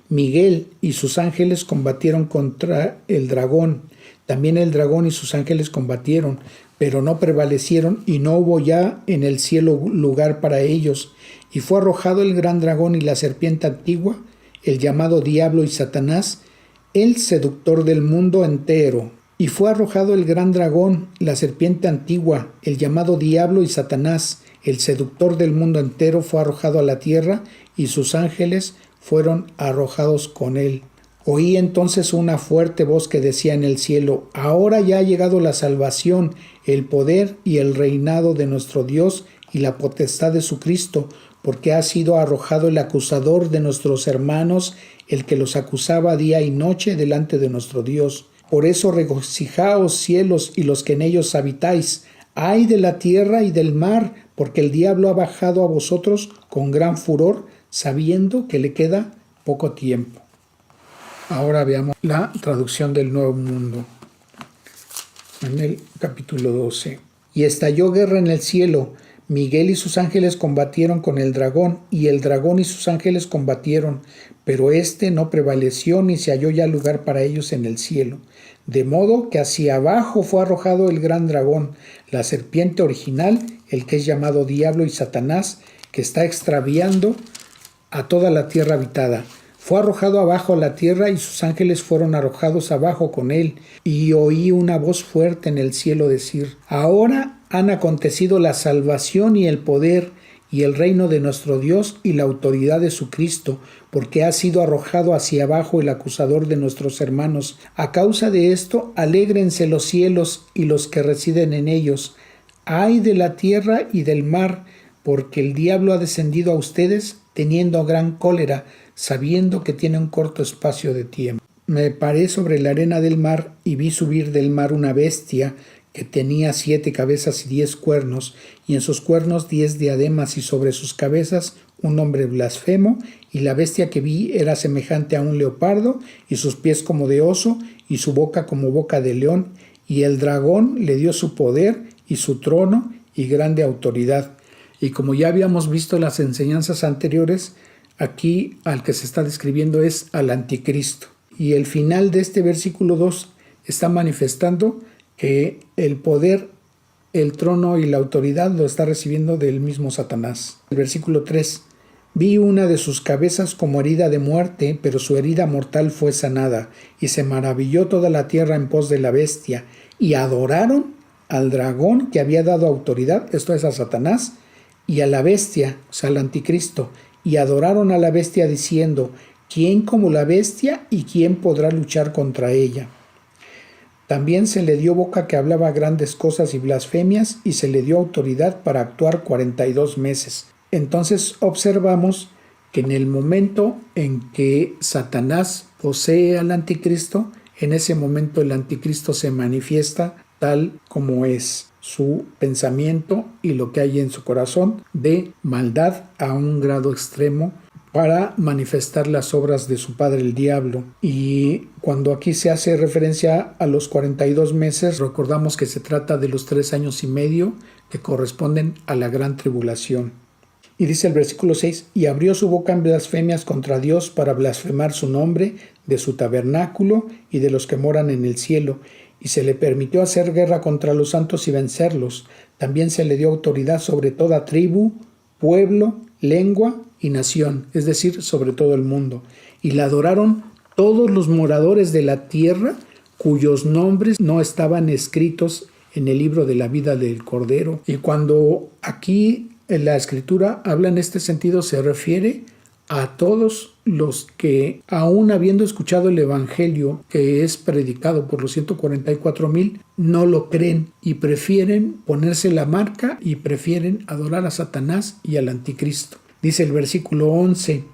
Miguel y sus ángeles combatieron contra el dragón. También el dragón y sus ángeles combatieron, pero no prevalecieron y no hubo ya en el cielo lugar para ellos. Y fue arrojado el gran dragón y la serpiente antigua, el llamado Diablo y Satanás, el seductor del mundo entero. Y fue arrojado el gran dragón, la serpiente antigua, el llamado Diablo y Satanás, el seductor del mundo entero, fue arrojado a la tierra y sus ángeles fueron arrojados con él. Oí entonces una fuerte voz que decía en el cielo: ahora ya ha llegado la salvación, el poder y el reinado de nuestro Dios y la potestad de su Cristo, porque ha sido arrojado el acusador de nuestros hermanos, el que los acusaba día y noche delante de nuestro Dios. Por eso regocijaos cielos y los que en ellos habitáis. Ay de la tierra y del mar, porque el diablo ha bajado a vosotros con gran furor, sabiendo que le queda poco tiempo. Ahora veamos la traducción del Nuevo Mundo. En el capítulo 12. Y estalló guerra en el cielo. Miguel y sus ángeles combatieron con el dragón, y el dragón y sus ángeles combatieron, pero éste no prevaleció ni se halló ya lugar para ellos en el cielo. De modo que hacia abajo fue arrojado el gran dragón, la serpiente original, el que es llamado Diablo y Satanás, que está extraviando a toda la tierra habitada. Fue arrojado abajo a la tierra y sus ángeles fueron arrojados abajo con él. Y oí una voz fuerte en el cielo decir: ahora han acontecido la salvación y el poder y el reino de nuestro Dios y la autoridad de su Cristo, porque ha sido arrojado hacia abajo el acusador de nuestros hermanos. A causa de esto, alégrense los cielos y los que residen en ellos. Ay de la tierra y del mar, porque el diablo ha descendido a ustedes teniendo gran cólera, sabiendo que tiene un corto espacio de tiempo. Me paré sobre la arena del mar y vi subir del mar una bestia que tenía 7 cabezas y 10 cuernos, y en sus cuernos 10 diademas, y sobre sus cabezas un nombre blasfemo, y la bestia que vi era semejante a un leopardo, y sus pies como de oso, y su boca como boca de león, y el dragón le dio su poder y su trono y grande autoridad. Y como ya habíamos visto en las enseñanzas anteriores, aquí al que se está describiendo es al anticristo. Y el final de este versículo 2 está manifestando que el poder, el trono y la autoridad lo está recibiendo del mismo Satanás. El versículo 3. Vi una de sus cabezas como herida de muerte, pero su herida mortal fue sanada, y se maravilló toda la tierra en pos de la bestia, y adoraron al dragón que había dado autoridad, esto es a Satanás, y a la bestia, o sea, al anticristo, y adoraron a la bestia diciendo: ¿quién como la bestia y quién podrá luchar contra ella? También se le dio boca que hablaba grandes cosas y blasfemias, y se le dio autoridad para actuar 42 meses. Entonces observamos que en el momento en que Satanás posee al anticristo, en ese momento el anticristo se manifiesta tal como es su pensamiento y lo que hay en su corazón de maldad a un grado extremo, para manifestar las obras de su padre el diablo. Y cuando aquí se hace referencia a los 42 meses, recordamos que se trata de los 3 años y medio que corresponden a la gran tribulación. Y dice el versículo 6: y abrió su boca en blasfemias contra Dios para blasfemar su nombre, de su tabernáculo y de los que moran en el cielo, y se le permitió hacer guerra contra los santos y vencerlos. También se le dio autoridad sobre toda tribu, pueblo, lengua y nación, es decir, sobre todo el mundo. Y la adoraron todos los moradores de la tierra, cuyos nombres no estaban escritos en el libro de la vida del Cordero. Y cuando aquí en la Escritura habla en este sentido, se refiere a todos los que, aún habiendo escuchado el Evangelio que es predicado por los 144,000, no lo creen y prefieren ponerse la marca y prefieren adorar a Satanás y al anticristo. Dice el versículo 11: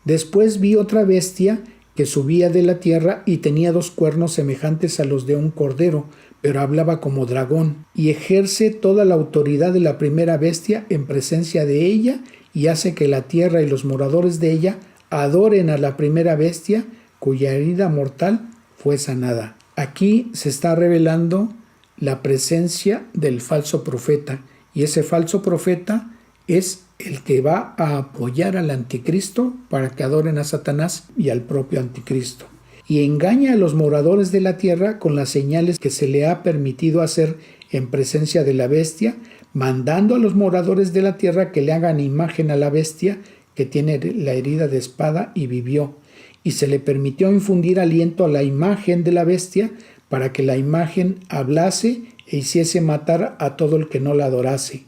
después vi otra bestia que subía de la tierra y tenía 2 cuernos semejantes a los de un cordero, pero hablaba como dragón, y ejerce toda la autoridad de la primera bestia en presencia de ella, y hace que la tierra y los moradores de ella adoren a la primera bestia, cuya herida mortal fue sanada. Aquí se está revelando la presencia del falso profeta, y ese falso profeta es el que va a apoyar al anticristo para que adoren a Satanás y al propio anticristo. Y engaña a los moradores de la tierra con las señales que se le ha permitido hacer en presencia de la bestia, mandando a los moradores de la tierra que le hagan imagen a la bestia que tiene la herida de espada y vivió. Y se le permitió infundir aliento a la imagen de la bestia para que la imagen hablase e hiciese matar a todo el que no la adorase.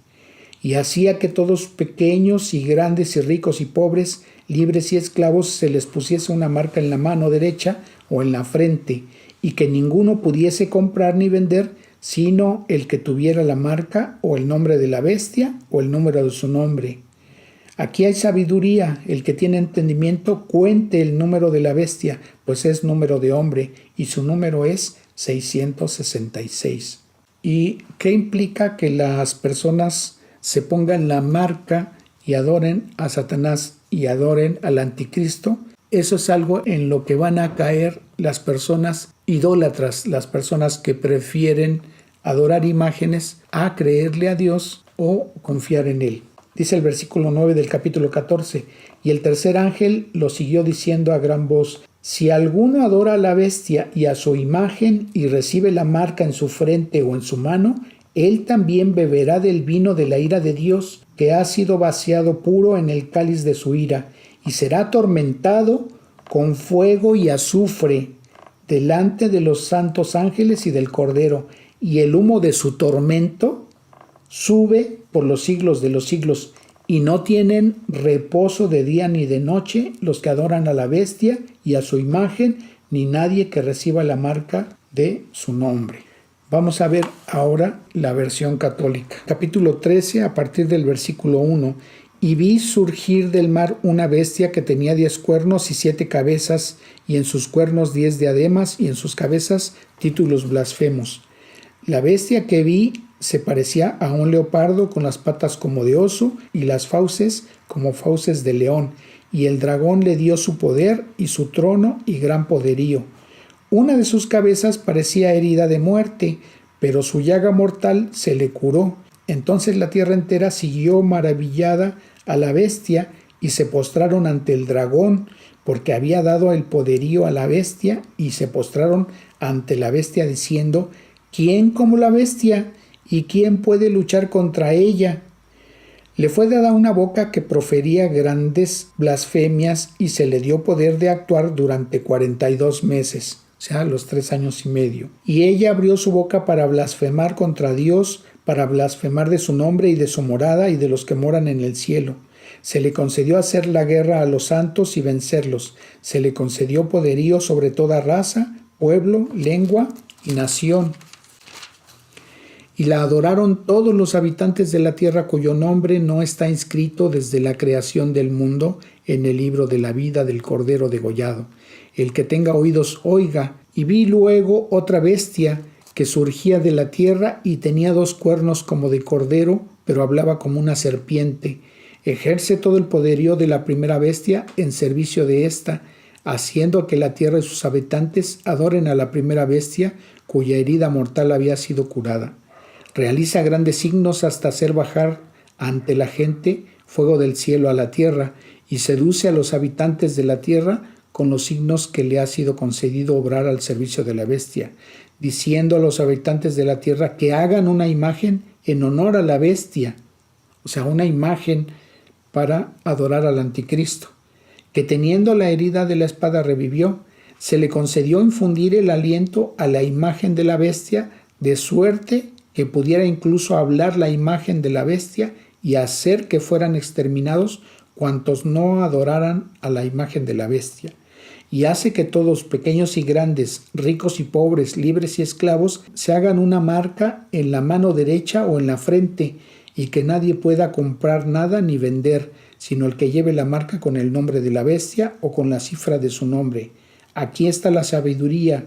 Y hacía que todos, pequeños y grandes y ricos y pobres, libres y esclavos, se les pusiese una marca en la mano derecha o en la frente, y que ninguno pudiese comprar ni vender, sino el que tuviera la marca o el nombre de la bestia o el número de su nombre. Aquí hay sabiduría: el que tiene entendimiento cuente el número de la bestia, pues es número de hombre, y su número es 666. ¿Y qué implica que las personas se pongan la marca y adoren a Satanás y adoren al anticristo? Eso es algo en lo que van a caer las personas idólatras, las personas que prefieren adorar imágenes a creerle a Dios o confiar en Él. Dice el versículo 9 del capítulo 14, y el tercer ángel lo siguió diciendo a gran voz: si alguno adora a la bestia y a su imagen y recibe la marca en su frente o en su mano, él también beberá del vino de la ira de Dios, que ha sido vaciado puro en el cáliz de su ira, y será atormentado con fuego y azufre delante de los santos ángeles y del Cordero, y el humo de su tormento sube por los siglos de los siglos, y no tienen reposo de día ni de noche los que adoran a la bestia y a su imagen, ni nadie que reciba la marca de su nombre. Vamos a ver ahora la versión católica. Capítulo 13, a partir del versículo 1. Y vi surgir del mar una bestia que tenía 10 cuernos y 7 cabezas, y en sus cuernos 10 diademas, y en sus cabezas títulos blasfemos. La bestia que vi se parecía a un leopardo, con las patas como de oso y las fauces como fauces de león, y el dragón le dio su poder y su trono y gran poderío. Una de sus cabezas parecía herida de muerte, pero su llaga mortal se le curó. Entonces la tierra entera siguió maravillada a la bestia, y se postraron ante el dragón, porque había dado el poderío a la bestia, y se postraron ante la bestia diciendo: ¿quién como la bestia? ¿Y quién puede luchar contra ella? Le fue dada una boca que profería grandes blasfemias, y se le dio poder de actuar durante 42 meses, o sea, los 3 años y medio. Y ella abrió su boca para blasfemar contra Dios, para blasfemar de su nombre y de su morada y de los que moran en el cielo. Se le concedió hacer la guerra a los santos y vencerlos. Se le concedió poderío sobre toda raza, pueblo, lengua y nación. Y la adoraron todos los habitantes de la tierra, cuyo nombre no está inscrito desde la creación del mundo en el libro de la vida del Cordero degollado. El que tenga oídos oiga. Y vi luego otra bestia que surgía de la tierra y tenía 2 cuernos como de cordero, pero hablaba como una serpiente. Ejerce todo el poderío de la primera bestia en servicio de esta, haciendo que la tierra y sus habitantes adoren a la primera bestia, cuya herida mortal había sido curada. Realiza grandes signos hasta hacer bajar ante la gente fuego del cielo a la tierra, y seduce a los habitantes de la tierra con los signos que le ha sido concedido obrar al servicio de la bestia, diciendo a los habitantes de la tierra que hagan una imagen en honor a la bestia, o sea, una imagen para adorar al anticristo, que teniendo la herida de la espada revivió. Se le concedió infundir el aliento a la imagen de la bestia, de suerte que pudiera incluso hablar la imagen de la bestia y hacer que fueran exterminados cuantos no adoraran a la imagen de la bestia. Y hace que todos, pequeños y grandes, ricos y pobres, libres y esclavos, se hagan una marca en la mano derecha o en la frente, y que nadie pueda comprar nada ni vender, sino el que lleve la marca con el nombre de la bestia o con la cifra de su nombre. Aquí está la sabiduría,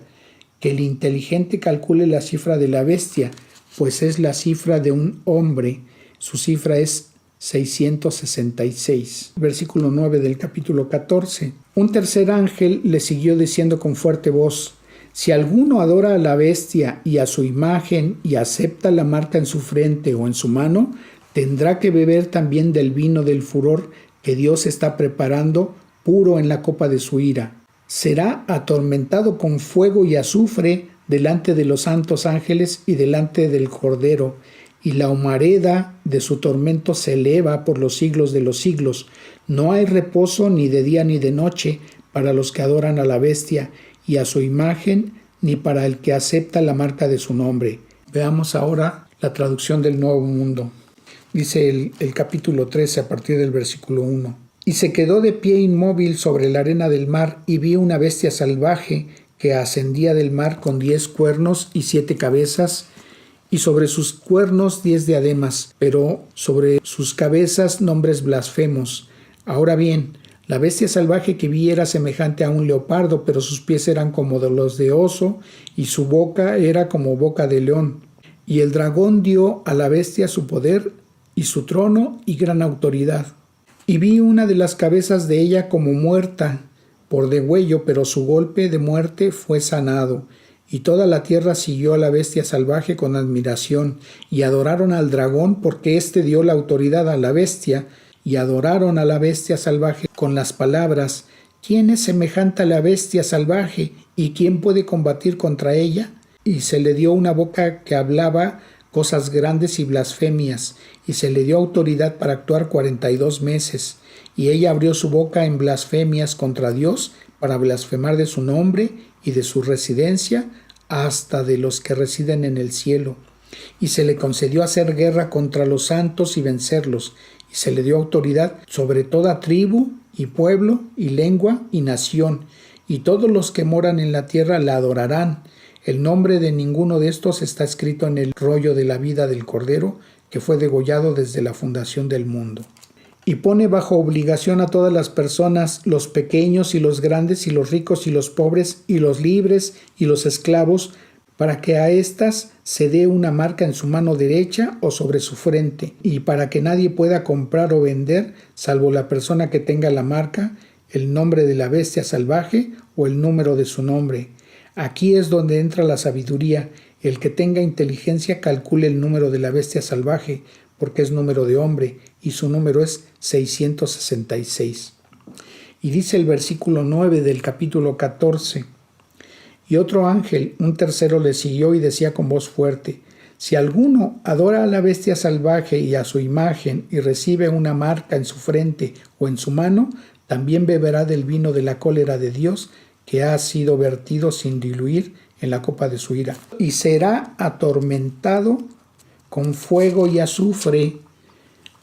que el inteligente calcule la cifra de la bestia, pues es la cifra de un hombre. Su cifra es 666. Versículo 9 del capítulo 14. Un tercer ángel le siguió diciendo con fuerte voz: si alguno adora a la bestia y a su imagen y acepta la marca en su frente o en su mano, tendrá que beber también del vino del furor que Dios está preparando, puro en la copa de su ira. Será atormentado con fuego y azufre delante de los santos ángeles y delante del Cordero, y la humareda de su tormento se eleva por los siglos de los siglos. No hay reposo ni de día ni de noche para los que adoran a la bestia y a su imagen, ni para el que acepta la marca de su nombre. Veamos ahora la traducción del Nuevo Mundo. Dice el capítulo 13 a partir del versículo 1. Y se quedó de pie inmóvil sobre la arena del mar, y vi una bestia salvaje que ascendía del mar con 10 cuernos y 7 cabezas, y sobre sus cuernos 10 diademas, pero sobre sus cabezas nombres blasfemos. Ahora bien, la bestia salvaje que vi era semejante a un leopardo, pero sus pies eran como de los de oso, y su boca era como boca de león. Y el dragón dio a la bestia su poder y su trono y gran autoridad. Y vi una de las cabezas de ella como muerta por degüello, pero su golpe de muerte fue sanado. Y toda la tierra siguió a la bestia salvaje con admiración, y adoraron al dragón porque éste dio la autoridad a la bestia, y adoraron a la bestia salvaje con las palabras: ¿quién es semejante a la bestia salvaje? ¿Y quién puede combatir contra ella? Y se le dio una boca que hablaba cosas grandes y blasfemias, y se le dio autoridad para actuar 42 meses. Y ella abrió su boca en blasfemias contra Dios, para blasfemar de su nombre y de su residencia, hasta de los que residen en el cielo. Y se le concedió hacer guerra contra los santos y vencerlos, y se le dio autoridad sobre toda tribu y pueblo y lengua y nación, y todos los que moran en la tierra la adorarán. El nombre de ninguno de estos está escrito en el rollo de la vida del Cordero, que fue degollado desde la fundación del mundo. Y pone bajo obligación a todas las personas, los pequeños y los grandes, y los ricos y los pobres, y los libres y los esclavos, para que a éstas se dé una marca en su mano derecha o sobre su frente, y para que nadie pueda comprar o vender, salvo la persona que tenga la marca, el nombre de la bestia salvaje o el número de su nombre. Aquí es donde entra la sabiduría. El que tenga inteligencia calcule el número de la bestia salvaje, porque es número de hombre, y su número es 666. Y dice el versículo 9 del capítulo 14: y otro ángel, un tercero, le siguió y decía con voz fuerte: si alguno adora a la bestia salvaje y a su imagen, y recibe una marca en su frente o en su mano, también beberá del vino de la cólera de Dios, que ha sido vertido sin diluir en la copa de su ira, y será atormentado con fuego y azufre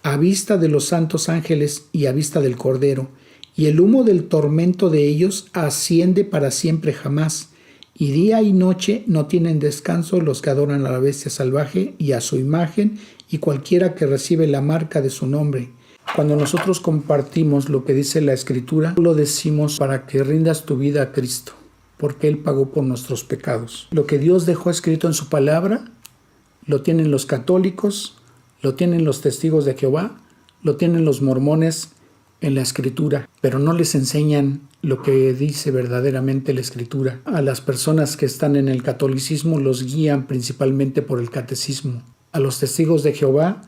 a vista de los santos ángeles y a vista del Cordero, y el humo del tormento de ellos asciende para siempre jamás, y día y noche no tienen descanso los que adoran a la bestia salvaje y a su imagen, y cualquiera que recibe la marca de su nombre. Cuando nosotros compartimos lo que dice la Escritura, lo decimos para que rindas tu vida a Cristo, porque Él pagó por nuestros pecados. Lo que Dios dejó escrito en su palabra, lo tienen los católicos, lo tienen los testigos de Jehová, lo tienen los mormones en la Escritura, pero no les enseñan lo que dice verdaderamente la Escritura. A las personas que están en el catolicismo los guían principalmente por el catecismo. A los testigos de Jehová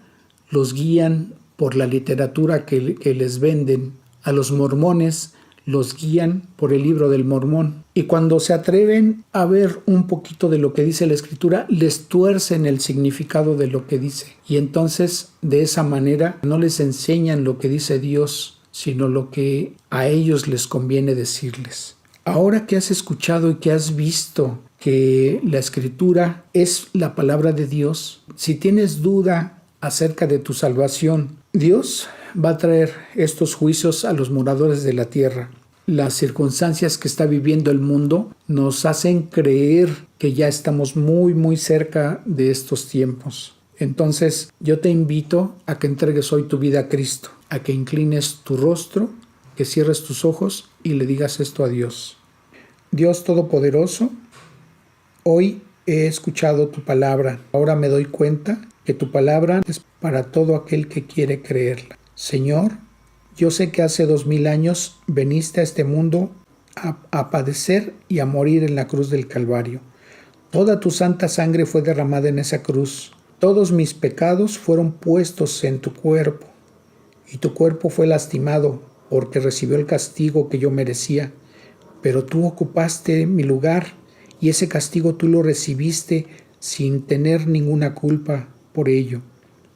los guían por la literatura que les venden. A los mormones los guían por el libro del Mormón. Y cuando se atreven a ver un poquito de lo que dice la Escritura, les tuercen el significado de lo que dice. Y entonces, de esa manera, no les enseñan lo que dice Dios, sino lo que a ellos les conviene decirles. Ahora que has escuchado y que has visto que la Escritura es la palabra de Dios, si tienes duda acerca de tu salvación, Dios va a traer estos juicios a los moradores de la tierra. Las circunstancias que está viviendo el mundo nos hacen creer que ya estamos muy, muy cerca de estos tiempos. Entonces, yo te invito a que entregues hoy tu vida a Cristo, a que inclines tu rostro, que cierres tus ojos y le digas esto a Dios. Dios Todopoderoso, hoy he escuchado tu palabra. Ahora me doy cuenta que tu palabra es para todo aquel que quiere creerla. Señor, yo sé que hace 2000 años veniste a este mundo a padecer y a morir en la cruz del Calvario. Toda tu santa sangre fue derramada en esa cruz. Todos mis pecados fueron puestos en tu cuerpo, y tu cuerpo fue lastimado porque recibió el castigo que yo merecía. Pero tú ocupaste mi lugar, y ese castigo tú lo recibiste sin tener ninguna culpa por ello.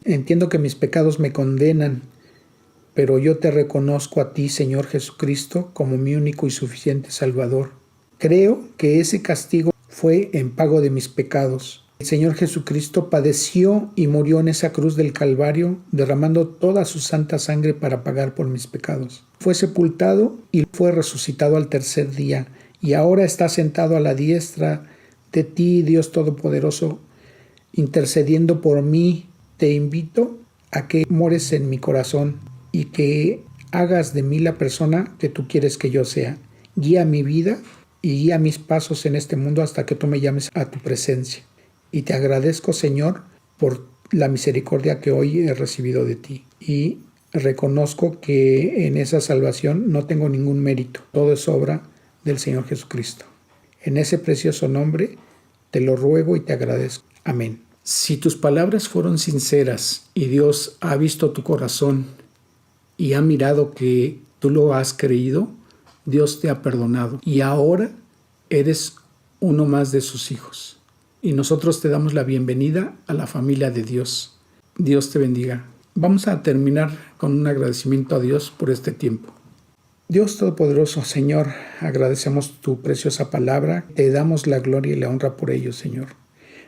Entiendo que mis pecados me condenan, pero yo te reconozco a ti, Señor Jesucristo, como mi único y suficiente Salvador. Creo que ese castigo fue en pago de mis pecados. El Señor Jesucristo padeció y murió en esa cruz del Calvario, derramando toda su santa sangre para pagar por mis pecados. Fue sepultado y fue resucitado al tercer día, y ahora está sentado a la diestra de ti, Dios Todopoderoso, intercediendo por mí. Te invito a que mores en mi corazón y que hagas de mí la persona que tú quieres que yo sea. Guía mi vida y guía mis pasos en este mundo hasta que tú me llames a tu presencia. Y te agradezco, Señor, por la misericordia que hoy he recibido de ti. Y reconozco que en esa salvación no tengo ningún mérito. Todo es obra del Señor Jesucristo. En ese precioso nombre Te lo ruego y te agradezco. Amén. Si tus palabras fueron sinceras y Dios ha visto tu corazón y ha mirado que tú lo has creído, Dios te ha perdonado y ahora eres uno más de sus hijos. Y nosotros te damos la bienvenida a la familia de Dios. Dios te bendiga. Vamos a terminar con un agradecimiento a Dios por este tiempo. Dios Todopoderoso, Señor, agradecemos tu preciosa palabra. Te damos la gloria y la honra por ello, Señor.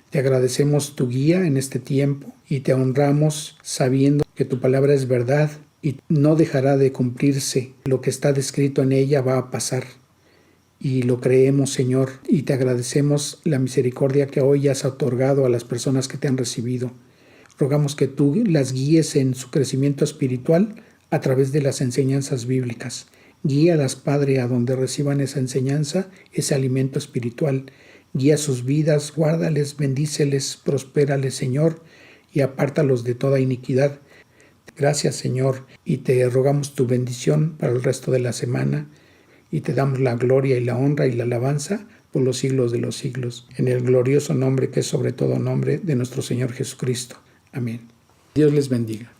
Te agradecemos tu guía en este tiempo y te honramos sabiendo que tu palabra es verdad y no dejará de cumplirse. Lo que está descrito en ella va a pasar. Y lo creemos, Señor, y te agradecemos la misericordia que hoy has otorgado a las personas que te han recibido. Rogamos que tú las guíes en su crecimiento espiritual a través de las enseñanzas bíblicas. Guíalas, Padre, a donde reciban esa enseñanza, ese alimento espiritual. Guía sus vidas, guárdales, bendíceles, prospérales, Señor, y apártalos de toda iniquidad. Gracias, Señor, y te rogamos tu bendición para el resto de la semana, y te damos la gloria y la honra y la alabanza por los siglos de los siglos, en el glorioso nombre que es sobre todo nombre de nuestro Señor Jesucristo. Amén. Dios les bendiga.